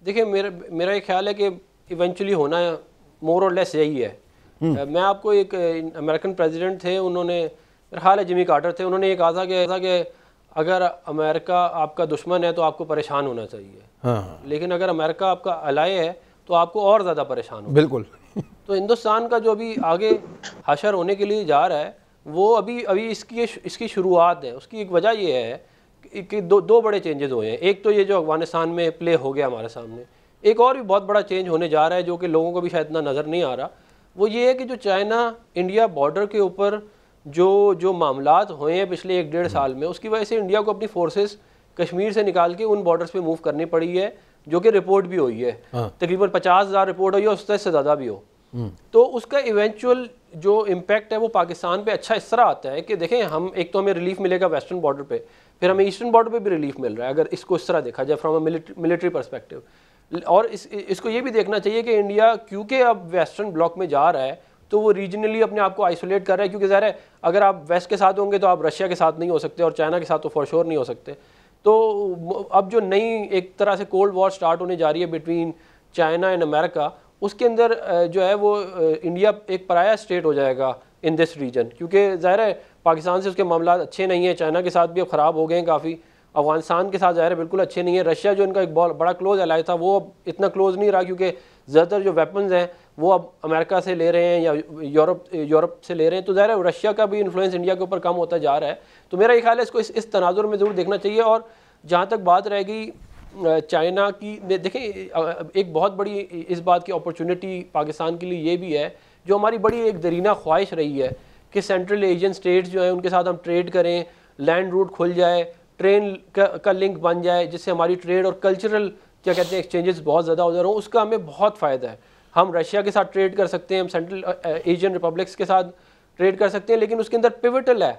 देखिए मेरा ये ख्याल है कि इवेंचुअली होना मोर और लेस यही है। मैं आपको एक अमेरिकन प्रेसिडेंट थे, उन्होंने, मेरा ख्याल है जिमी कार्टर थे, उन्होंने ये कहा था कि अगर अमेरिका आपका दुश्मन है तो आपको परेशान होना चाहिए, हाँ। लेकिन अगर अमेरिका आपका अलाय है तो आपको और ज़्यादा परेशान हो। बिल्कुल। तो हिंदुस्तान का जो अभी आगे हशर होने के लिए जा रहा है वो अभी इसकी शुरुआत है। उसकी एक वजह ये है कि दो बड़े चेंजेस हुए हैं। एक तो ये जो अफगानिस्तान में प्ले हो गया हमारे सामने, एक और भी बहुत बड़ा चेंज होने जा रहा है जो कि लोगों को भी शायद इतना नज़र नहीं आ रहा। वो ये है कि जो चाइना इंडिया बॉर्डर के ऊपर जो मामलात हुए हैं पिछले 1-1.5 साल में, उसकी वजह से इंडिया को अपनी फोर्सेस कश्मीर से निकाल के उन बॉर्डर्स पे मूव करनी पड़ी है, जो कि रिपोर्ट भी हुई है। तकरीबन 50,000 रिपोर्ट हुई है, उससे ज़्यादा भी हो। तो उसका इवेंचुअल जो इम्पैक्ट है वो पाकिस्तान पे अच्छा इस तरह आता है कि देखें, हम एक तो हमें रिलीफ मिलेगा वेस्टर्न बॉर्डर पे, फिर हमें ईस्टर्न बॉर्डर पे भी रिलीफ मिल रहा है, अगर इसको इस तरह देखा जाए फ्रॉम अ मिलिट्री परस्पेक्टिव। और इसको ये भी देखना चाहिए कि इंडिया क्योंकि अब वेस्टर्न ब्लॉक में जा रहा है तो वो रीजनली अपने आप को आइसोलेट कर रहा है, क्योंकि ज़ाहिर है अगर आप वेस्ट के साथ होंगे तो आप रशिया के साथ नहीं हो सकते और चाइना के साथ तो फॉर श्योर नहीं हो सकते। तो अब जो नई एक तरह से कोल्ड वॉर स्टार्ट होने जा रही है बिटवीन चाइना एंड अमेरिका, उसके अंदर जो है वो इंडिया एक पराया स्टेट हो जाएगा इन दिस रीजन, क्योंकि ज़ाहिर है पाकिस्तान से उसके मामला अच्छे नहीं हैं, चाइना के साथ भी अब ख़राब हो गए हैं काफ़ी, अफगानिस्तान के साथ ज़ाहिर है बिल्कुल अच्छे नहीं है। रशिया जो इनका एक बहुत बड़ा क्लोज एलाय था वो अब इतना क्लोज नहीं रहा, क्योंकि ज़्यादातर जो वेपन्स हैं वो अब अमेरिका से ले रहे हैं या यूरोप से ले रहे हैं, तो ज़ाहिर है रशिया का भी इन्फ्लुएंस इंडिया के ऊपर कम होता जा रहा है। तो मेरा ये ख्याल है इसको इस तनाजुर में ज़रूर देखना चाहिए। और जहाँ तक बात रहेगी चाइना की, देखें एक बहुत बड़ी इस बात की अपॉर्चुनिटी पाकिस्तान के लिए ये भी है, जो हमारी बड़ी एक दरीना ख्वाहिश रही है कि सेंट्रल एशियन स्टेट्स जो हैं उनके साथ हम ट्रेड करें, लैंड रूट खुल जाए, ट्रेन का लिंक बन जाए, जिससे हमारी ट्रेड और कल्चरल क्या कहते हैं एक्सचेंजेस बहुत ज़्यादा उधर हों। उसका हमें बहुत फ़ायदा है। हम रशिया के साथ ट्रेड कर सकते हैं, हम सेंट्रल एशियन रिपब्लिक्स के साथ ट्रेड कर सकते हैं, लेकिन उसके अंदर पिवटल है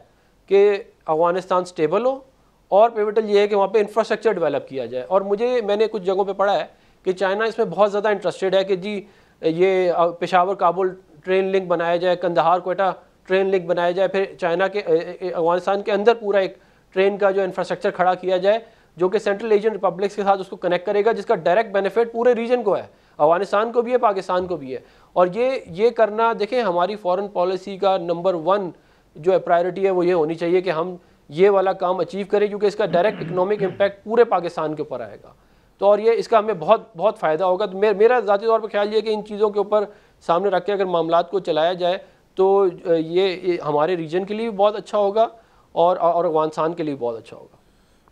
कि अफगानिस्तान स्टेबल हो, और पिवटल ये है कि वहाँ पे इंफ्रास्ट्रक्चर डेवलप किया जाए। और मैंने कुछ जगहों पे पढ़ा है कि चाइना इसमें बहुत ज़्यादा इंटरेस्टेड है कि जी ये पेशावर काबुल ट्रेन लिंक बनाया जाए, कंदहार कोयटा ट्रेन लिंक बनाया जाए, फिर चाइना के अफगानिस्तान के अंदर पूरा एक ट्रेन का जो इंफ्रास्ट्रक्चर खड़ा किया जाए जो कि सेंट्रल एशियन रिपब्लिक्स के साथ उसको कनेक्ट करेगा, जिसका डायरेक्ट बेनिफिट पूरे रीजन को है, अफगानिस्तान को भी है, पाकिस्तान को भी है। और ये करना, देखें हमारी फॉरेन पॉलिसी का नंबर 1 जो है प्रायोरिटी है वो ये होनी चाहिए कि हम ये वाला काम अचीव करें, क्योंकि इसका डायरेक्ट इकोनॉमिक इम्पैक्ट पूरे पाकिस्तान के ऊपर आएगा। तो और ये इसका हमें बहुत बहुत फ़ायदा होगा। तो मेरा ज़ाती तौर पर ख्याल ये कि इन चीज़ों के ऊपर सामने रख के अगर मामलात को चलाया जाए तो ये हमारे रीजन के लिए भी बहुत अच्छा होगा और अफगानिस्तान के लिए बहुत अच्छा होगा।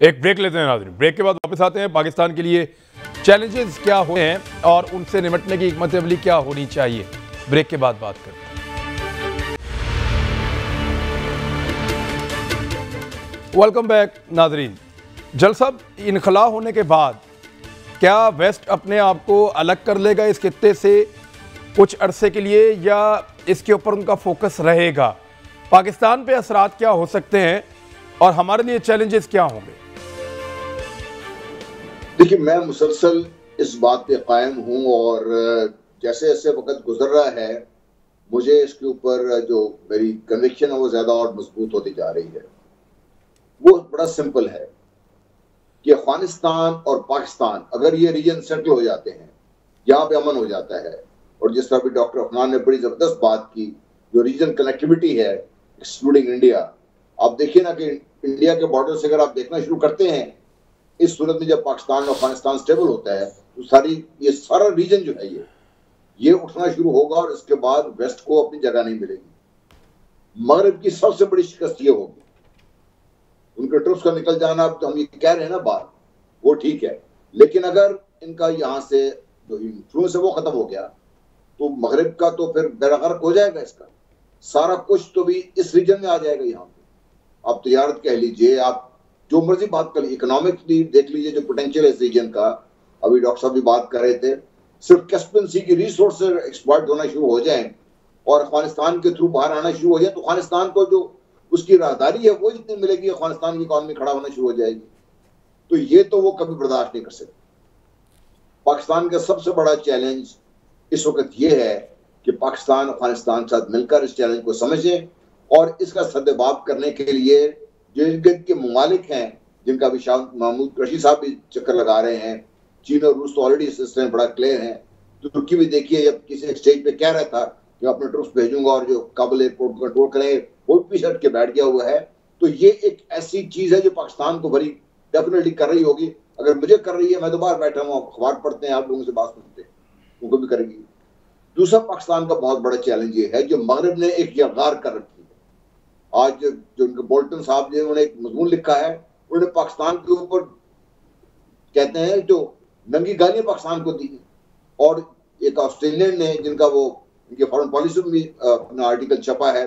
एक ब्रेक लेते हैं नाज़रीन, ब्रेक के बाद वापस आते हैं। पाकिस्तान के लिए चैलेंजेस क्या हुए हैं और उनसे निपटने की हिकमत अमली क्या होनी चाहिए, ब्रेक के बाद बात करते हैं। वेलकम बैक नाज़रीन। जलसा इनखला होने के बाद क्या वेस्ट अपने आप को अलग कर लेगा इस खित्ते से कुछ अरसे के लिए, या इसके ऊपर उनका फोकस रहेगा? पाकिस्तान पे असरात क्या हो सकते हैं और हमारे लिए चैलेंजेस क्या होंगे? देखिए, मैं मुसलसल इस बात पे कायम हूँ और जैसे जैसे वक्त गुजर रहा है मुझे इसके ऊपर जो मेरी कन्विक्शन है वो ज्यादा और मजबूत होती जा रही है। वो बड़ा सिंपल है कि अफगानिस्तान और पाकिस्तान अगर ये रीजन सेटल हो जाते हैं, यहाँ पे अमन हो जाता है, और जिस तरह भी डॉक्टर अफनान ने बड़ी जबरदस्त बात की, जो रीजन कनेक्टिविटी है एक्सक्लूडिंग इंडिया, आप देखिए ना कि इंडिया के बॉर्डर से अगर आप देखना शुरू करते हैं, इस सूरत में जब पाकिस्तान और अफगानिस्तान स्टेबल होता है तो ये सारा रीजन जो है ये उठना शुरू होगा और इसके बाद वेस्ट को अपनी जगह नहीं मिलेगी। मगरब की सबसे बड़ी शिकस्त ये होगी, उनके ट्रुप्स का निकल जाना। अब तो हम ये कह रहे हैं ना बात, वो ठीक है, लेकिन अगर इनका यहाँ से जो इन्फ्लुएंस है वो खत्म हो गया तो मगरब का तो फिर बेड़ा गर्क हो जाएगा, इसका सारा कुछ तो भी इस रीजन में आ जाएगा। यहाँ पे आप तजारत कह लीजिए, आप जो मर्जी बात कर लीजिए, इकोनॉमिकली देख लीजिए जो पोटेंशियल है इस रीजन का। अभी डॉक्टर साहब भी बात कर रहे थे, सिर्फ कैस्पियन सी की रिसोर्स एक्सप्लॉइट होना शुरू हो जाए और अफगानिस्तान के थ्रू बाहर आना शुरू हो जाए तो अफगानिस्तान को जो उसकी राहदारी है वो जितनी मिलेगी, अफगानिस्तान की इकॉनमी खड़ा होना शुरू हो जाएगी। तो ये तो वो कभी बर्दाश्त नहीं कर सकते। पाकिस्तान का सबसे बड़ा चैलेंज इस वक्त ये है कि पाकिस्तान अफगानिस्तान के साथ मिलकर इस चैलेंज को समझे और इसका सद्देबाब करने के लिए जो इर्द के ममालिक हैं, जिनका भी शाह महमूद कुरैशी साहब भी चक्कर लगा रहे हैं, चीन और रूस तो ऑलरेडी इस सिलसिले में बड़ा क्लियर है। तुर्की भी देखिए, जब किसी एक स्टेज पे कह रहा था कि अपने ट्रूप्स भेजूंगा और जो काबुल एयरपोर्ट को कंट्रोल करेंगे, वो पीछे हट के बैठ गया हुआ है। तो ये एक ऐसी चीज है जो पाकिस्तान को बड़ी डेफिनेटली कर रही होगी। अगर मुझे कर रही है, मैं तो बाहर बैठा हूँ, अखबार पढ़ते हैं, आप लोगों से बात सुनते हैं, उनको भी करेगी। दूसरा पाकिस्तान का बहुत बड़ा चैलेंज ये है जो मगरब ने एक यलगार कर रखी है। आज जो उनके बोल्टन साहब ने उन्होंने एक मजमून लिखा है, उन्होंने पाकिस्तान के ऊपर कहते हैं जो नंगी गालियां पाकिस्तान को दी, और एक ऑस्ट्रेलियन ने जिनका वो इनके फॉरेन पॉलिसी में भी अपना आर्टिकल छपा है,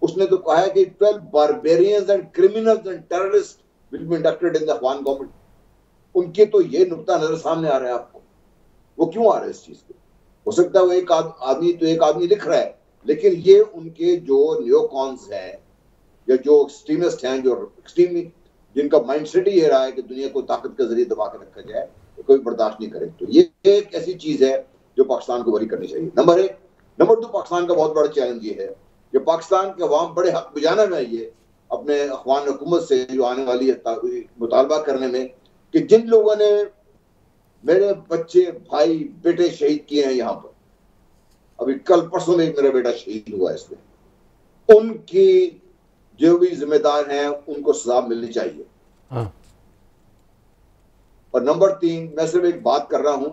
उसने तो कहा है कि 12 barbarians and criminals and terrorist will be inducted in the Afghan government. उनके तो ये नुक्ता नजर सामने आ रहा है आपको। वो क्यों आ रहा है इस चीज पे? हो सकता है वो एक आदमी लिख रहा है, लेकिन ये उनके जो न्योकॉन्स हैं या जो एक्सट्रीमिस्ट हैं, जो एक्सट्रीमी जिनका माइंडसेट ही ये रहा है कि दुनिया को ताकत के जरिए दबा के रखा जाए, तो कोई बर्दाश्त नहीं करे। तो ये एक ऐसी चीज है जो पाकिस्तान को बरी करनी चाहिए, नंबर 1। नंबर 2, पाकिस्तान का बहुत बड़ा चैलेंज ये है कि पाकिस्तान के अवाम बड़े हक बजाना में ये अपने अफगान हुकूमत से जो आने वाली है मुतालबा करने में कि जिन लोगों ने मेरे बच्चे, भाई, बेटे शहीद किए हैं यहाँ पर, अभी कल परसों में मेरा बेटा शहीद हुआ इसमें, उनकी जो भी जिम्मेदार हैं उनको सजा मिलनी चाहिए। हाँ। और नंबर 3, मैं सिर्फ एक बात कर रहा हूं,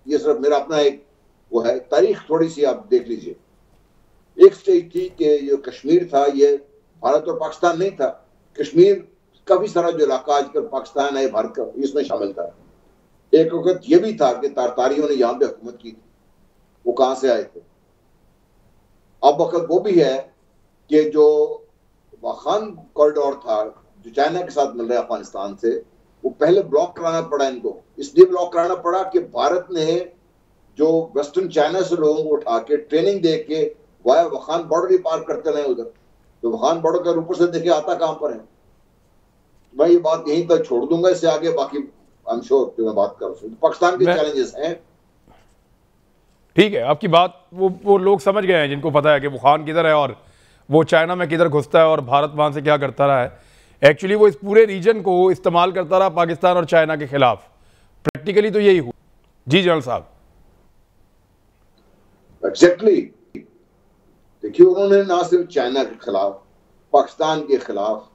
ये सिर्फ मेरा अपना एक वो है, तारीख थोड़ी सी आप देख लीजिए। एक स्टेज थी कि जो कश्मीर था, ये भारत और पाकिस्तान नहीं था, कश्मीर काफी सारा जो इलाका आजकल पाकिस्तान है भारत का, इसमें शामिल था। एक वक्त ये भी था कि तारतारियों ने यहाँ पे हुकूमत की थी, वो कहां से आए थे। अब वक्त वो भी है कि जो वाखान कॉरिडोर था जो चाइना के साथ मिल रहा है अफगानिस्तान से, वो पहले ब्लॉक कराना पड़ा इनको। इसलिए ब्लॉक कराना पड़ा कि भारत ने जो वेस्टर्न चाइना से लोगों को उठा के ट्रेनिंग दे के वाया वाखान बॉर्डर ही पार करते रहे उधर, तो वाखान बॉर्डर के ऊपर से देखिए आता कहां पर है। मैं ये बात यहीं तक छोड़ दूंगा, इससे आगे बाकी आई एम श्योर कि मैं बात कर सकूं। पाकिस्तान के चैलेंजेस हैं। ठीक है, आपकी बात वो लोग समझ गए हैं जिनको पता है कि वुहान किधर है और वो चाइना में किधर घुसता है और भारत वहां से क्या करता रहा है। एक्चुअली वो इस पूरे रीजन को इस्तेमाल करता रहा पाकिस्तान और चाइना के खिलाफ। प्रैक्टिकली तो यही हुआ। जी जनरल साहब। एग्जैक्टली। देखिए, उन्होंने ना सिर्फ चाइना के खिलाफ, पाकिस्तान के खिलाफ,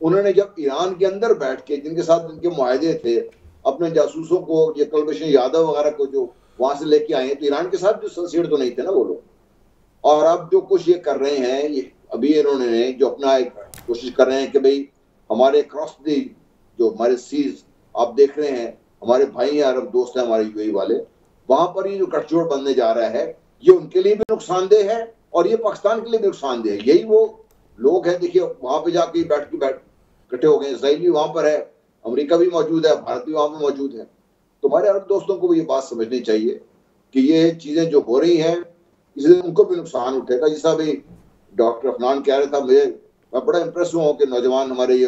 उन्होंने जब ईरान के अंदर बैठ के जिनके साथ इनके मुआहदे थे, अपने जासूसों को, ये कुलभूषण यादव वगैरह को जो वहां से लेके आए, तो ईरान के साथ जो संसीड तो नहीं थे ना वो लोग। और अब जो कुछ ये कर रहे हैं, ये अभी इन्होंने जो अपना एक कोशिश कर रहे हैं कि भाई हमारे क्रॉस दी जो हमारे सीज आप देख रहे हैं, हमारे भाई हैं, अरब दोस्त हैं हमारे यूएई वाले, वहां पर ये जो गठजोड़ बनने जा रहा है, ये उनके लिए भी नुकसानदेह है और ये पाकिस्तान के लिए भी नुकसानदेह है। यही वो लोग हैं, देखिए वहां पे जाके बैठ इकट्ठे हो गए। इसराइल भी वहां पर है, अमेरिका भी मौजूद है, भारत भी वहां पर मौजूद है। तो हमारे अरब दोस्तों को भी ये बात समझनी चाहिए कि ये चीजें जो हो रही हैं, इसलिए उनको भी नुकसान उठेगा। जैसा भी डॉक्टर अफनान कह रहा था, मैं बड़ा इंप्रेस हुआ कि नौजवान हमारे ये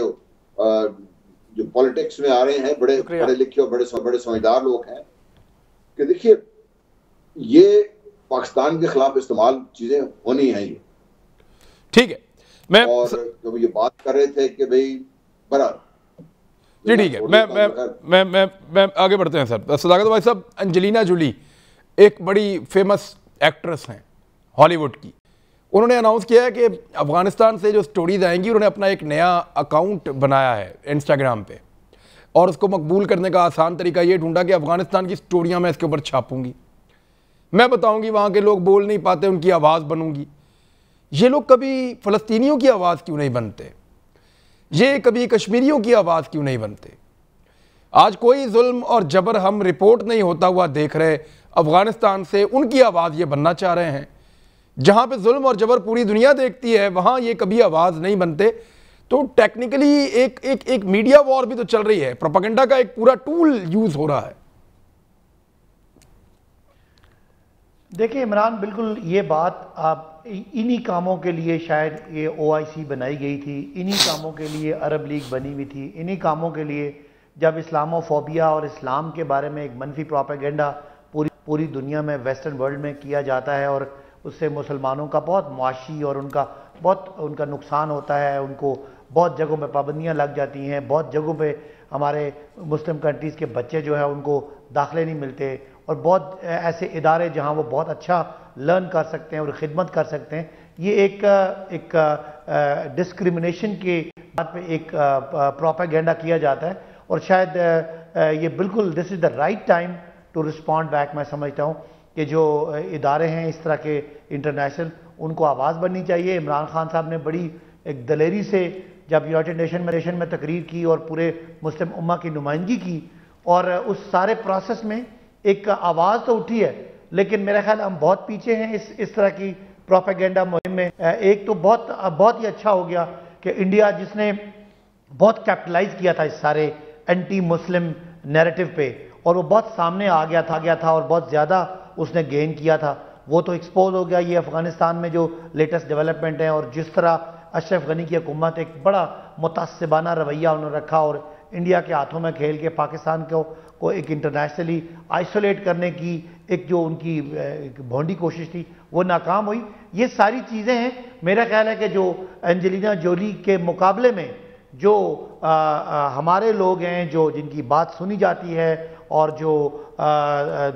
जो पॉलिटिक्स में आ रहे हैं, बड़े पढ़े लिखे और बड़े समझदार लोग हैं, कि देखिए ये पाकिस्तान के खिलाफ इस्तेमाल चीजें होनी है। ये ठीक है। मैं और जब ये बात कर रहे थे कि भाई जी ठीक है, मैं आगे बढ़ते हैं सर। सदाकत भाई साहब, एंजेलिना जोली एक बड़ी फेमस एक्ट्रेस हैं हॉलीवुड की, उन्होंने अनाउंस किया है कि अफ़गानिस्तान से जो स्टोरीज आएंगी, उन्होंने अपना एक नया अकाउंट बनाया है इंस्टाग्राम पे, और उसको मकबूल करने का आसान तरीका ये ढूंढा कि अफ़गानिस्तान की स्टोरियाँ मैं इसके ऊपर छापूंगी, मैं बताऊंगी वहाँ के लोग बोल नहीं पाते, उनकी आवाज़ बनूंगी। ये लोग कभी फ़लस्तीनियों की आवाज़ क्यों नहीं बनते? ये कभी कश्मीरियों की आवाज़ क्यों नहीं बनते? आज कोई जुल्म और जबर हम रिपोर्ट नहीं होता हुआ देख रहे, अफ़गानिस्तान से उनकी आवाज़ ये बनना चाह रहे हैं। जहाँ पे जुल्म और जबर पूरी दुनिया देखती है, वहाँ ये कभी आवाज़ नहीं बनते। तो टेक्निकली एक मीडिया वॉर भी तो चल रही है, प्रोपेगेंडा का एक पूरा टूल यूज़ हो रहा है। देखिए इमरान, बिल्कुल ये बात आप इन्हीं कामों के लिए शायद ये OIC बनाई गई थी, इन्हीं कामों के लिए अरब लीग बनी हुई थी, इन्हीं कामों के लिए जब इस्लामोफोबिया और इस्लाम के बारे में एक मनफी प्रोपेगेंडा पूरी दुनिया में वेस्टर्न वर्ल्ड में किया जाता है और उससे मुसलमानों का बहुत मुआशी और उनका नुकसान होता है, उनको बहुत जगहों पे पाबंदियां लग जाती हैं, बहुत जगहों पे हमारे मुस्लिम कंट्रीज़ के बच्चे जो है उनको दाखिले नहीं मिलते और बहुत ऐसे इदारे जहां वो बहुत अच्छा लर्न कर सकते हैं और खिदमत कर सकते हैं, ये एक डिस्क्रिमिनेशन के बात पे एक प्रोपेगेंडा किया जाता है और शायद ये बिल्कुल this is the right time to respond back. मैं समझता हूँ कि जो इदारे हैं इस तरह के इंटरनेशनल, उनको आवाज़ बननी चाहिए। इमरान खान साहब ने बड़ी एक दलेरी से जब यूनाइटेड नेशन में तकरीर की और पूरे मुस्लिम उम्मा की नुमाइंदगी की और उस सारे प्रोसेस में एक आवाज़ तो उठी है, लेकिन मेरा ख्याल हम बहुत पीछे हैं इस तरह की प्रोपेगेंडा मुहिम में। एक तो बहुत ही अच्छा हो गया कि इंडिया, जिसने बहुत कैपिटलाइज किया था इस सारे एंटी मुस्लिम नैरेटिव पे और वो बहुत सामने आ गया था और बहुत ज़्यादा उसने गेन किया था, वो तो एक्सपोज हो गया। ये अफगानिस्तान में जो लेटेस्ट डेवलपमेंट हैं और जिस तरह अशरफ गनी की हुकूमत एक बड़ा मुतासिबाना रवैया उन्होंने रखा और इंडिया के हाथों में खेल के पाकिस्तान को एक इंटरनेशनली आइसोलेट करने की एक जो उनकी भोंडी कोशिश थी वो नाकाम हुई। ये सारी चीज़ें हैं। मेरा ख्याल है कि जो एंजेलिना जोली के मुकाबले में जो हमारे लोग हैं जिनकी बात सुनी जाती है और जो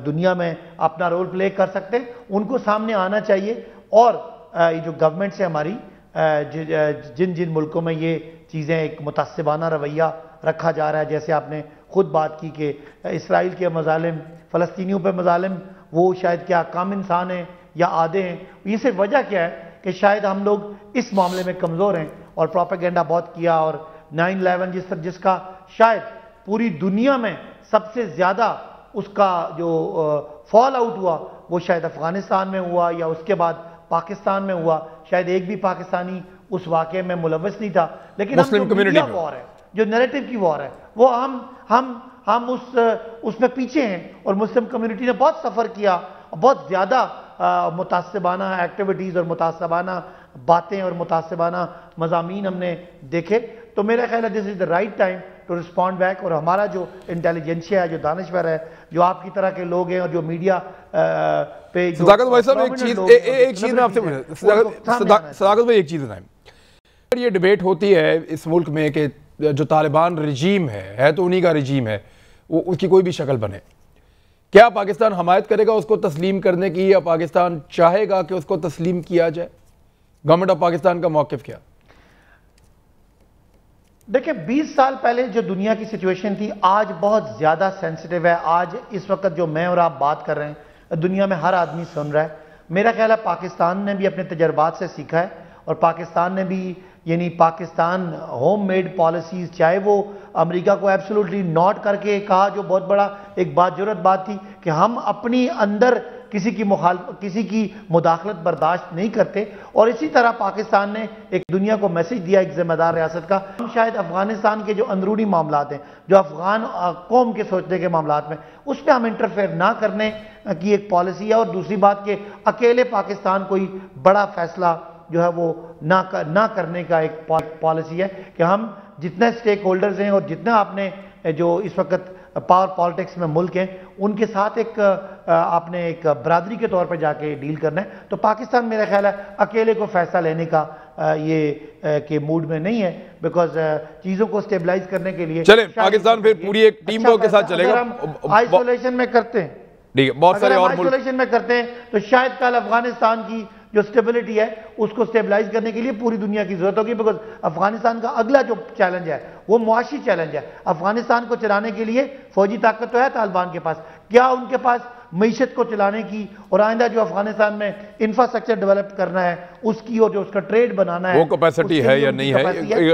दुनिया में अपना रोल प्ले कर सकते हैं, उनको सामने आना चाहिए। और ये जो गवर्नमेंट से हमारी जिन मुल्कों में ये चीज़ें एक मुतासिबाना रवैया रखा जा रहा है, जैसे आपने खुद बात की कि इसराइल के मजालिम, फ़लस्तीनियों पे मजालिम, वो शायद क्या कम इंसान हैं या आधे हैं। ये सिर्फ वजह क्या है कि शायद हम लोग इस मामले में कमज़ोर हैं और प्रोपेगेंडा बहुत किया और 9/11 जिसका शायद पूरी दुनिया में सबसे ज़्यादा उसका जो फॉल आउट हुआ वो शायद अफगानिस्तान में हुआ या उसके बाद पाकिस्तान में हुआ। शायद एक भी पाकिस्तानी उस वाक़े में मुलव्वस नहीं था, लेकिन मुस्लिम कम्युनिटी वॉर है, जो नैरेटिव की वॉर है, वो हम उसमें पीछे हैं और मुस्लिम कम्युनिटी ने बहुत सफ़र किया, बहुत ज़्यादा मुतासिबाना एक्टिविटीज़ और मुतासिबाना बातें और मुतासिबाना मज़ामीन हमने देखे। तो मेरा ख्याल है this is the right time to respond back. और हमारा जो इंटेलिजेंसिया है, जो दानिश्वर है, जो आपकी तरह के लोग हैं और जो मीडिया पे सदाकत भाई साहब, एक चीज़ मैं आपसे सदाकत भाई एक चीज़ बताएं, ये डिबेट होती है इस मुल्क में कि जो तालिबान रजीम है तो उन्हीं का रजीम है, वो उसकी कोई भी शक्ल बने, क्या पाकिस्तान हमायत करेगा उसको तस्लीम करने की या पाकिस्तान चाहेगा कि उसको तस्लीम किया जाए? गवर्नमेंट ऑफ पाकिस्तान का मौक़िफ़ क्या? देखिए 20 साल पहले जो दुनिया की सिचुएशन थी आज बहुत ज़्यादा सेंसिटिव है। आज इस वक्त जो मैं और आप बात कर रहे हैं दुनिया में हर आदमी सुन रहा है। मेरा ख्याल है पाकिस्तान ने भी अपने तजर्बात से सीखा है और पाकिस्तान ने भी, यानी पाकिस्तान होम मेड पॉलिसीज़, चाहे वो अमेरिका को एब्सोल्युटली नॉट करके कहा, जो बहुत बड़ा एक जुर्रत बात थी कि हम अपनी अंदर किसी की मुदाखलत बर्दाश्त नहीं करते, और इसी तरह पाकिस्तान ने एक दुनिया को मैसेज दिया एक जिम्मेदार रियासत का। हम शायद अफगानिस्तान के जो अंदरूनी मामलात हैं, जो अफगान कौम के सोचने के मामलात में, उस पर हम इंटरफेयर ना करने की एक पॉलिसी है। और दूसरी बात कि अकेले पाकिस्तान कोई बड़ा फैसला जो है वो ना करने का एक पॉलिसी है कि हम जितने स्टेक होल्डर्स हैं और जितना आपने जो इस वक्त पावर पॉलिटिक्स में मुल्क हैं उनके साथ एक आपने एक बरादरी के तौर पर जाके डील करना है। तो पाकिस्तान मेरा ख्याल है अकेले को फैसला लेने का के मूड में नहीं है, बिकॉज चीज़ों को स्टेबलाइज करने के लिए चले पाकिस्तान फिर पूरी एक टीम के साथ चलेगा। हम आइसोलेशन में करते हैं, ठीक है, बहुत सारे और आइसोलेशन में करते हैं तो शायद कल अफगानिस्तान की जो स्टेबिलिटी है उसको स्टेबलाइज करने के लिए पूरी दुनिया की जरूरत होगी, बिकॉज अफगानिस्तान का अगला जो चैलेंज है वो मुआशी चैलेंज है। अफगानिस्तान को चलाने के लिए फौजी ताकत तो है तालिबान के पास, क्या उनके पास मईशत को चलाने की और आइंदा जो अफगानिस्तान में इंफ्रास्ट्रक्चर डेवलप करना है उसकी और जो उसका ट्रेड बनाना है वो कैपेसिटी है या नहीं है,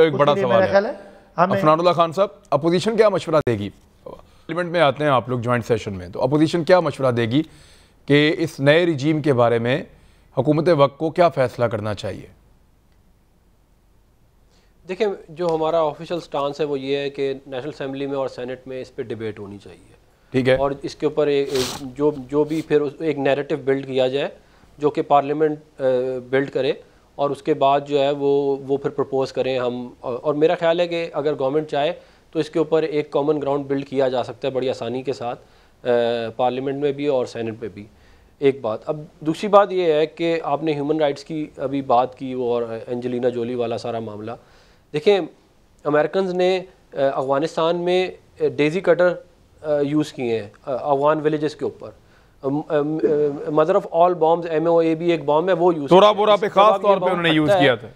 एक बड़ा सवाल है। अफनानुल्लाह खान साहब, अपोजिशन क्या मशवरा देगी? पार्लियामेंट में आते हैं आप लोग ज्वाइंट सेशन में, तो अपोजिशन क्या मशवरा देगी कि इस नए रिजीम के बारे में हुकूमत वक्त को क्या फ़ैसला करना चाहिए? देखिए, जो हमारा ऑफिशियल स्टांस है वो ये है कि नेशनल असेंबली में और सेनेट में इस पर डिबेट होनी चाहिए। ठीक है। और इसके ऊपर जो भी फिर एक नैरेटिव बिल्ड किया जाए जो कि पार्लियामेंट बिल्ड करे, और उसके बाद जो है वो फिर प्रपोज़ करें हम। और मेरा ख्याल है कि अगर गवर्नमेंट चाहे तो इसके ऊपर एक कॉमन ग्राउंड बिल्ड किया जा सकता है बड़ी आसानी के साथ, पार्लियामेंट में भी और सेनेट में भी। एक बात। अब दूसरी बात ये है कि आपने ह्यूमन राइट्स की अभी बात की और एंजेलिना जोली वाला सारा मामला। देखें, अमेरिकन ने अफ़गानिस्तान में डेज़ी कटर यूज़ किए हैं अफ़गान विलेजेस के ऊपर। Mother of all bombs MOAB एक बॉम्ब है, वो यूज़ तोरा बोरा पे खास तौर पे उन्होंने यूज़ किया था।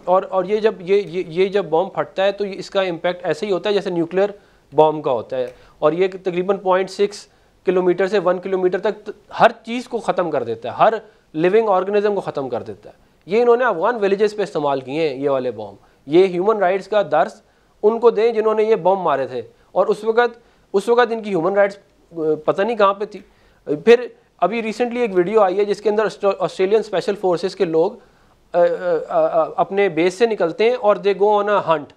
और ये जब बॉम्ब फटता है तो इसका इम्पैक्ट ऐसे ही होता है जैसे न्यूक्लियर बॉम्ब का होता है, और ये तकरीबन 0.6 किलोमीटर से 1 किलोमीटर तक हर चीज़ को ख़त्म कर देता है, हर लिविंग ऑर्गेनिज्म को ख़त्म कर देता है। ये इन्होंने अफगान विलेजेस पे इस्तेमाल किए हैं ये वाले बॉम्ब। ये ह्यूमन राइट्स का दर्स उनको दें जिन्होंने ये बॉम्ब मारे थे, और उस वक़्त इनकी ह्यूमन राइट्स पता नहीं कहाँ पे थी। फिर अभी रिसेंटली एक वीडियो आई है जिसके अंदर ऑस्ट्रेलियन स्पेशल फोर्सेस के लोग अपने बेस से निकलते हैं और दे गो ऑन अ हंट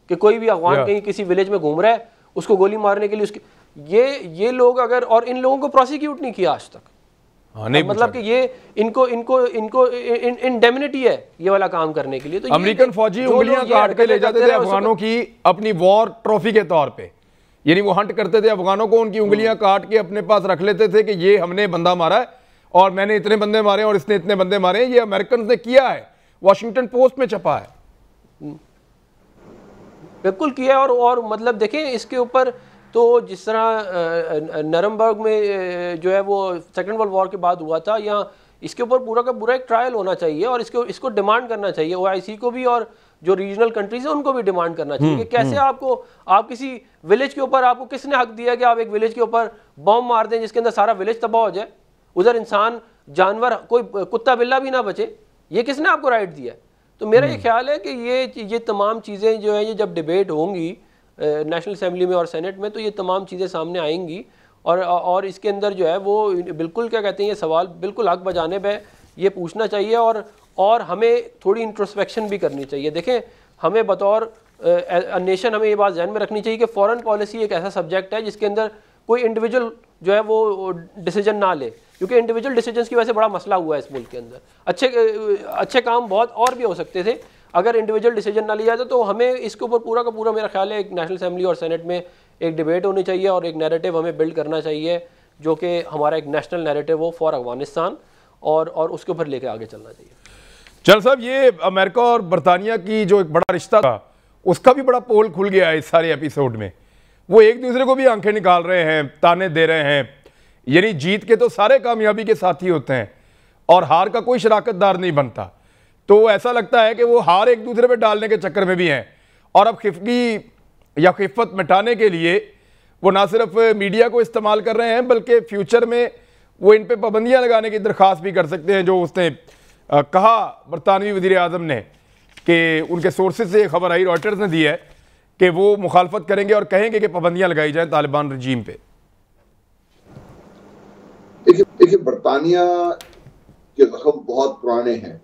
कि कोई भी अफगान कहीं किसी विलेज में घूम रहा है उसको गोली मारने के लिए उसके ये लोग अगर, और इन लोगों को प्रोसिक्यूट नहीं किया आज तक। नहीं मतलब कि ये इनको इंडेमनिटी है ये वाला काम करने के लिए। तो अमेरिकन फौजी उंगलियां काट के ले जाते थे अफगानों की अपनी वॉर ट्रॉफी के तौर पे, यानी वो हंट करते थे अफगानों को, उनकी उंगलियां काट के अपने पास रख लेते थे कि ये हमने बंदा मारा है और मैंने इतने बंदे मारे और इसने इतने बंदे मारे हैं। ये अमेरिकन ने किया है, वॉशिंगटन पोस्ट में छपा है। बिल्कुल किया है। और मतलब देखें इसके ऊपर तो जिस तरह नरमबर्ग में जो है वो सेकेंड वर्ल्ड वॉर के बाद हुआ था, या इसके ऊपर पूरा का पूरा एक ट्रायल होना चाहिए और इसको डिमांड करना चाहिए OIC को भी, और जो रीजनल कंट्रीज है उनको भी डिमांड करना चाहिए कि कैसे आप किसी विलेज के ऊपर, आपको किसने हक दिया कि आप एक विलेज के ऊपर बॉम्ब मार दें जिसके अंदर सारा विलेज तबाह हो जाए, उधर इंसान जानवर कोई कुत्ता बिल्ला भी ना बचे, ये किसने आपको राइट दिया है? तो मेरा ये ख्याल है कि ये तमाम चीज़ें जो है ये जब डिबेट होंगी नेशनल असेंबली में और सेनेट में तो ये तमाम चीज़ें सामने आएंगी, और इसके अंदर जो है वो बिल्कुल क्या कहते हैं, ये सवाल बिल्कुल हक बजाने पे ये पूछना चाहिए, और हमें थोड़ी इंट्रोस्पेक्शन भी करनी चाहिए। देखें, हमें बतौर नेशन हमें ये बात ध्यान में रखनी चाहिए कि फॉरेन पॉलिसी एक ऐसा सब्जेक्ट है जिसके अंदर कोई इंडिविजुअल जो है वो डिसीजन ना ले, क्योंकि इंडिविजुअल डिसीजंस की वजह से बड़ा मसला हुआ है इस मुल्क के अंदर। अच्छे काम बहुत और भी हो सकते थे अगर इंडिविजुअल डिसीजन ना लिया जाए। तो हमें इसके ऊपर पूरा का पूरा मेरा ख्याल है एक नेशनल असेंबली और सेनेट में एक डिबेट होनी चाहिए और एक नैरेटिव हमें बिल्ड करना चाहिए जो कि हमारा एक नेशनल नैरेटिव हो फॉर अफगानिस्तान, और उसके ऊपर लेके आगे चलना चाहिए। चल साहब, ये अमेरिका और बरतानिया की जो एक बड़ा रिश्ता था उसका भी बड़ा पोल खुल गया है इस सारे एपिसोड में। वो एक दूसरे को भी आंखें निकाल रहे हैं, ताने दे रहे हैं, यानी जीत के तो सारे कामयाबी के साथी होते हैं और हार का कोई शराकतदार नहीं बनता। तो ऐसा लगता है कि वो हार एक दूसरे पे डालने के चक्कर में भी हैं, और अब खिफगी या खिफत मिटाने के लिए वो ना सिर्फ मीडिया को इस्तेमाल कर रहे हैं बल्कि फ्यूचर में वो इन पे पाबंदियां लगाने की दरख्वास्त भी कर सकते हैं, जो उसने कहा बरतानवी वज़ीर आज़म ने कि उनके सोर्सेज से खबर आई, रॉयटर्स ने दी है कि वो मुखालफत करेंगे और कहेंगे कि पाबंदियां लगाई जाएं तालिबान रजीम पे। देखिए बरतानिया के जख्म बहुत पुराने हैं।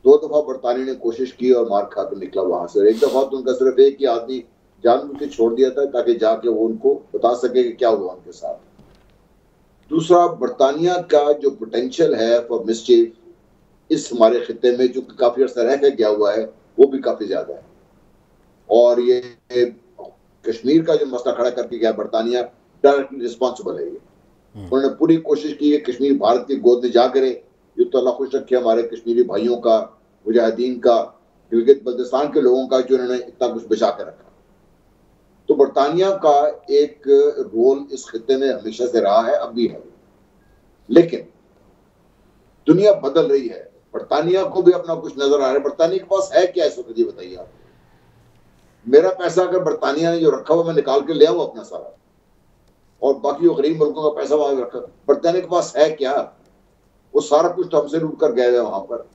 2 दफा बरतानिया ने कोशिश की और मार खा कर निकला वहां से। एक दफा तो उनका सिर्फ एक ही आदमी जानबूझ के छोड़ दिया था ताकि जाके वो उनको बता सके कि क्या हुआ उनके साथ। दूसरा, बरतानिया का जो पोटेंशियल है फॉर मिसचीफ इस हमारे खिते में जो काफी अर्सा रह गया हुआ है वो भी काफी ज्यादा है, और ये कश्मीर का जो मसला खड़ा करके गया बरतानिया डायरेक्टली रिस्पॉन्सिबल है। ये उन्होंने पूरी कोशिश की है कश्मीर भारत की गोद में जा करे। ये तो अल्लाह खुश रखे हमारे कश्मीरी भाइयों का, मुजाहिदीन का, गिलगित बल्तिस्तान के लोगों का जो इन्होंने इतना कुछ बचा कर रखा। तो बरतानिया का एक रोल इस खिते में हमेशा से रहा है, अब भी है। लेकिन दुनिया बदल रही है, बरतानिया को भी अपना कुछ नजर आ रहा है। बरतानिया के पास है क्या इस वक्त, ये बताइए आप। मेरा पैसा अगर बरतानिया ने जो रखा हुआ मैं निकाल के ले आऊं अपना सारा, और बाकी वो गरीब मुल्कों का पैसा वहां रखा, बरतानिया के पास है क्या? वो सारा कुछ तो हमसे लूट कर गए हुए वहां पर।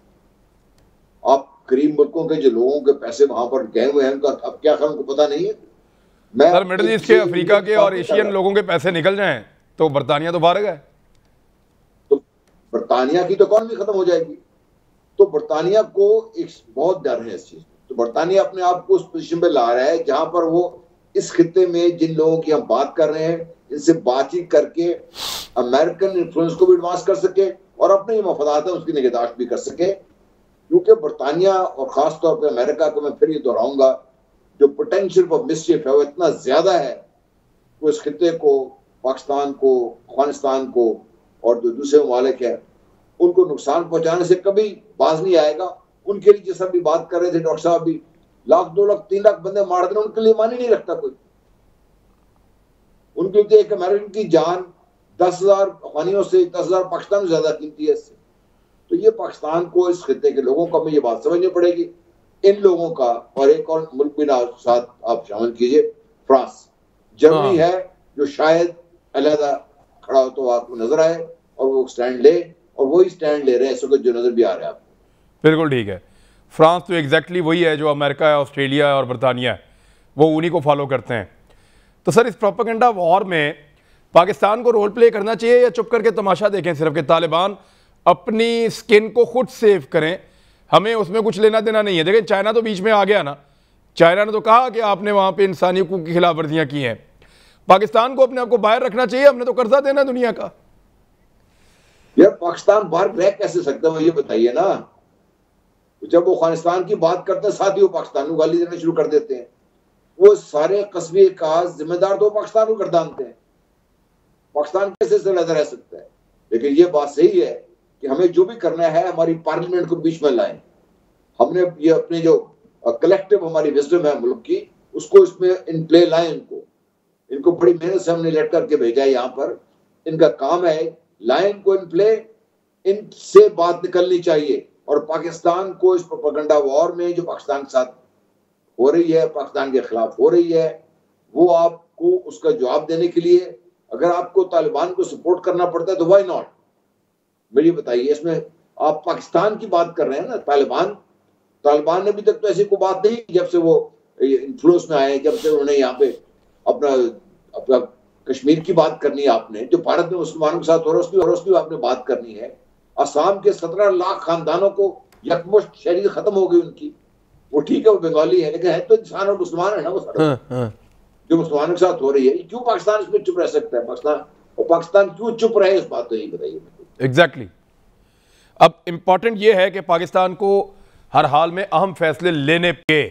आप गरीब मुल्कों के जो लोगों के पैसे वहां पर गए हुए हैं उनका अब क्या खैर उनको पता नहीं है। मैं सर मिडिल ईस्ट के, अफ्रीका के और एशियन लोगों के पैसे निकल जाएं तो बरतानिया तो बाहर गए, तो बरतानिया की तो इकॉनमी खत्म हो जाएगी। तो बरतानिया को एक बहुत डर है इस चीज। तो बरतानिया अपने आप को उस पोजीशन पे ला रहा है जहां पर वो इस खित्ते में जिन लोगों की हम बात कर रहे हैं, इनसे बातचीत करके अमेरिकन इन्फ्लुएंस को भी एडवांस कर सके और अपने जो मफादात है उसकी निगहदाश्त भी कर सके। क्योंकि बरतानिया और खासतौर पर अमेरिका को मैं फिर ये दोहराऊंगा, जो पोटेंशियल फॉर मिसचिफ है वो इतना ज्यादा है कि इस खित्ते को, पाकिस्तान को, अफगानिस्तान को और जो दूसरे ममालिक है उनको नुकसान पहुंचाने से कभी बाज नहीं आएगा। उनके लिए जैसा भी बात कर रहे थे डॉक्टर साहब भी, 1,00,000, 2,00,000, 3,00,000 बंदे मार देना उनके लिए मानी नहीं रखता कोई। उनके लिए एक अमेरिकन की जान 10,000 अफगानियों से 10,000 पाकिस्तान में ज्यादा कीमती है इससे। तो ये पाकिस्तान को, इस खित्ते के लोगों को हमें ये बात समझनी पड़ेगी। इन लोगों का, और एक और मुल्क भी ना साथ आप शामिल कीजिए, फ्रांस, जर्मनी है जो शायद अलहदा खड़ा हो तो आपको नजर आए और वो स्टैंड ले, और वही स्टैंड ले रहे हैं इस वक्त जो नजर भी आ रहा है आपको। बिल्कुल ठीक है। फ्रांस तो एग्जैक्टली वही है जो अमेरिका है, ऑस्ट्रेलिया है और बरतानिया है, वो उन्हीं को फॉलो करते हैं। तो सर, इस प्रोपेगेंडा वॉर में पाकिस्तान को रोल प्ले करना चाहिए या चुप करके तमाशा देखें सिर्फ कि तालिबान अपनी स्किन को खुद सेव करें, हमें उसमें कुछ लेना देना नहीं है। देखें, चाइना तो बीच में आ गया ना, चाइना ने तो कहा कि आपने वहाँ पे इंसानी हकूक़ की खिलाफ वर्जियाँ की हैं। पाकिस्तान को अपने आप को बाहर रखना चाहिए, हमने तो कर्जा देना दुनिया का। यार पाकिस्तान बाहर रह कैसे सकता है ये बताइए ना। जब वो अफगानिस्तान की बात करते हैं साथ ही वो पाकिस्तान को गाली देना शुरू कर देते हैं। वो सारे कस्बे का जिम्मेदार तो पाकिस्तान को गर्दानते हैं। पाकिस्तान कैसे से लगा रह सकता है। लेकिन ये बात सही है कि हमें जो भी करना है हमारी पार्लियामेंट को बीच में लाएं। हमने ये अपने जो कलेक्टिव हमारी विजडम है मुल्क की, उसको इसमें इन प्ले लाएं। इनको बड़ी मेहनत से हमने लेट करके भेजा है यहाँ पर। इनका काम है लाइन को इन प्ले, इनसे बात निकलनी चाहिए। और पाकिस्तान को इस प्रोपेगेंडा वॉर में जो पाकिस्तान के साथ हो रही है, पाकिस्तान के खिलाफ हो रही है, वो आपको उसका जवाब देने के लिए अगर आपको तालिबान को सपोर्ट करना पड़ता है तो व्हाई नॉट। मुझे बताइए, इसमें आप पाकिस्तान की बात कर रहे हैं ना। तालिबान ने अभी तक तो ऐसी कोई बात नहीं, जब से वो इन्फ्लुएंस में आए, जब से उन्होंने यहाँ पे अपना कश्मीर की बात करनी है आपने, जो भारत में मुसलमानों के साथ हो रहा है उसकी आपने बात करनी है। असम के 17 लाख खानदानों को यकमुश्त शहरी खत्म हो गई उनकी। वो ठीक है, वो बंगाली है, लेकिन है तो इंसान और मुसलमान है ना वो सारा। जो मुसलमानों के साथ हो रही है, क्यों पाकिस्तान इसमें चुप रह सकता है? पाकिस्तान क्यों चुप रहे इस बात को, यही बताइए। एग्जैक्टली। अब इंपॉर्टेंट ये है कि पाकिस्तान को हर हाल में अहम फैसले लेने के।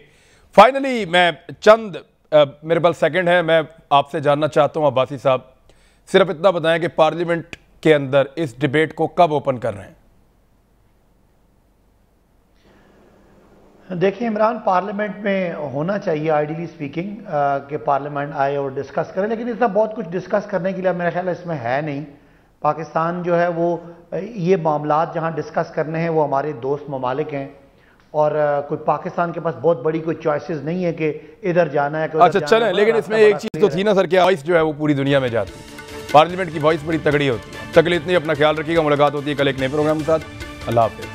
फाइनली मैं चंद मेरे पास सेकंड है, मैं आपसे जानना चाहता हूं अब्बासी साहब, सिर्फ इतना बताएं कि पार्लियामेंट के अंदर इस डिबेट को कब ओपन कर रहे हैं? देखिए इमरान, पार्लियामेंट में होना चाहिए आइडियली स्पीकिंग कि पार्लियामेंट आए और डिस्कस करें, लेकिन इसका बहुत कुछ डिस्कस करने के लिए मेरा ख्याल इसमें है नहीं। पाकिस्तान जो है वो ये मामलात जहां डिस्कस करने हैं वो हमारे दोस्त ममालिक हैं, और कोई पाकिस्तान के पास बहुत बड़ी कोई चॉइसेस नहीं है कि इधर जाना है। अच्छा चलें, लेकिन इसमें एक चीज़ तो थी ना सर, कि वॉइस जो है वो पूरी दुनिया में जाती है, पार्लियामेंट की वॉइस बड़ी तगड़ी होती है। तक इतनी अपना ख्याल रखिएगा, मुलाकात होती है कल एक नए प्रोग्राम के साथ। अल्लाह हाफ़िज़।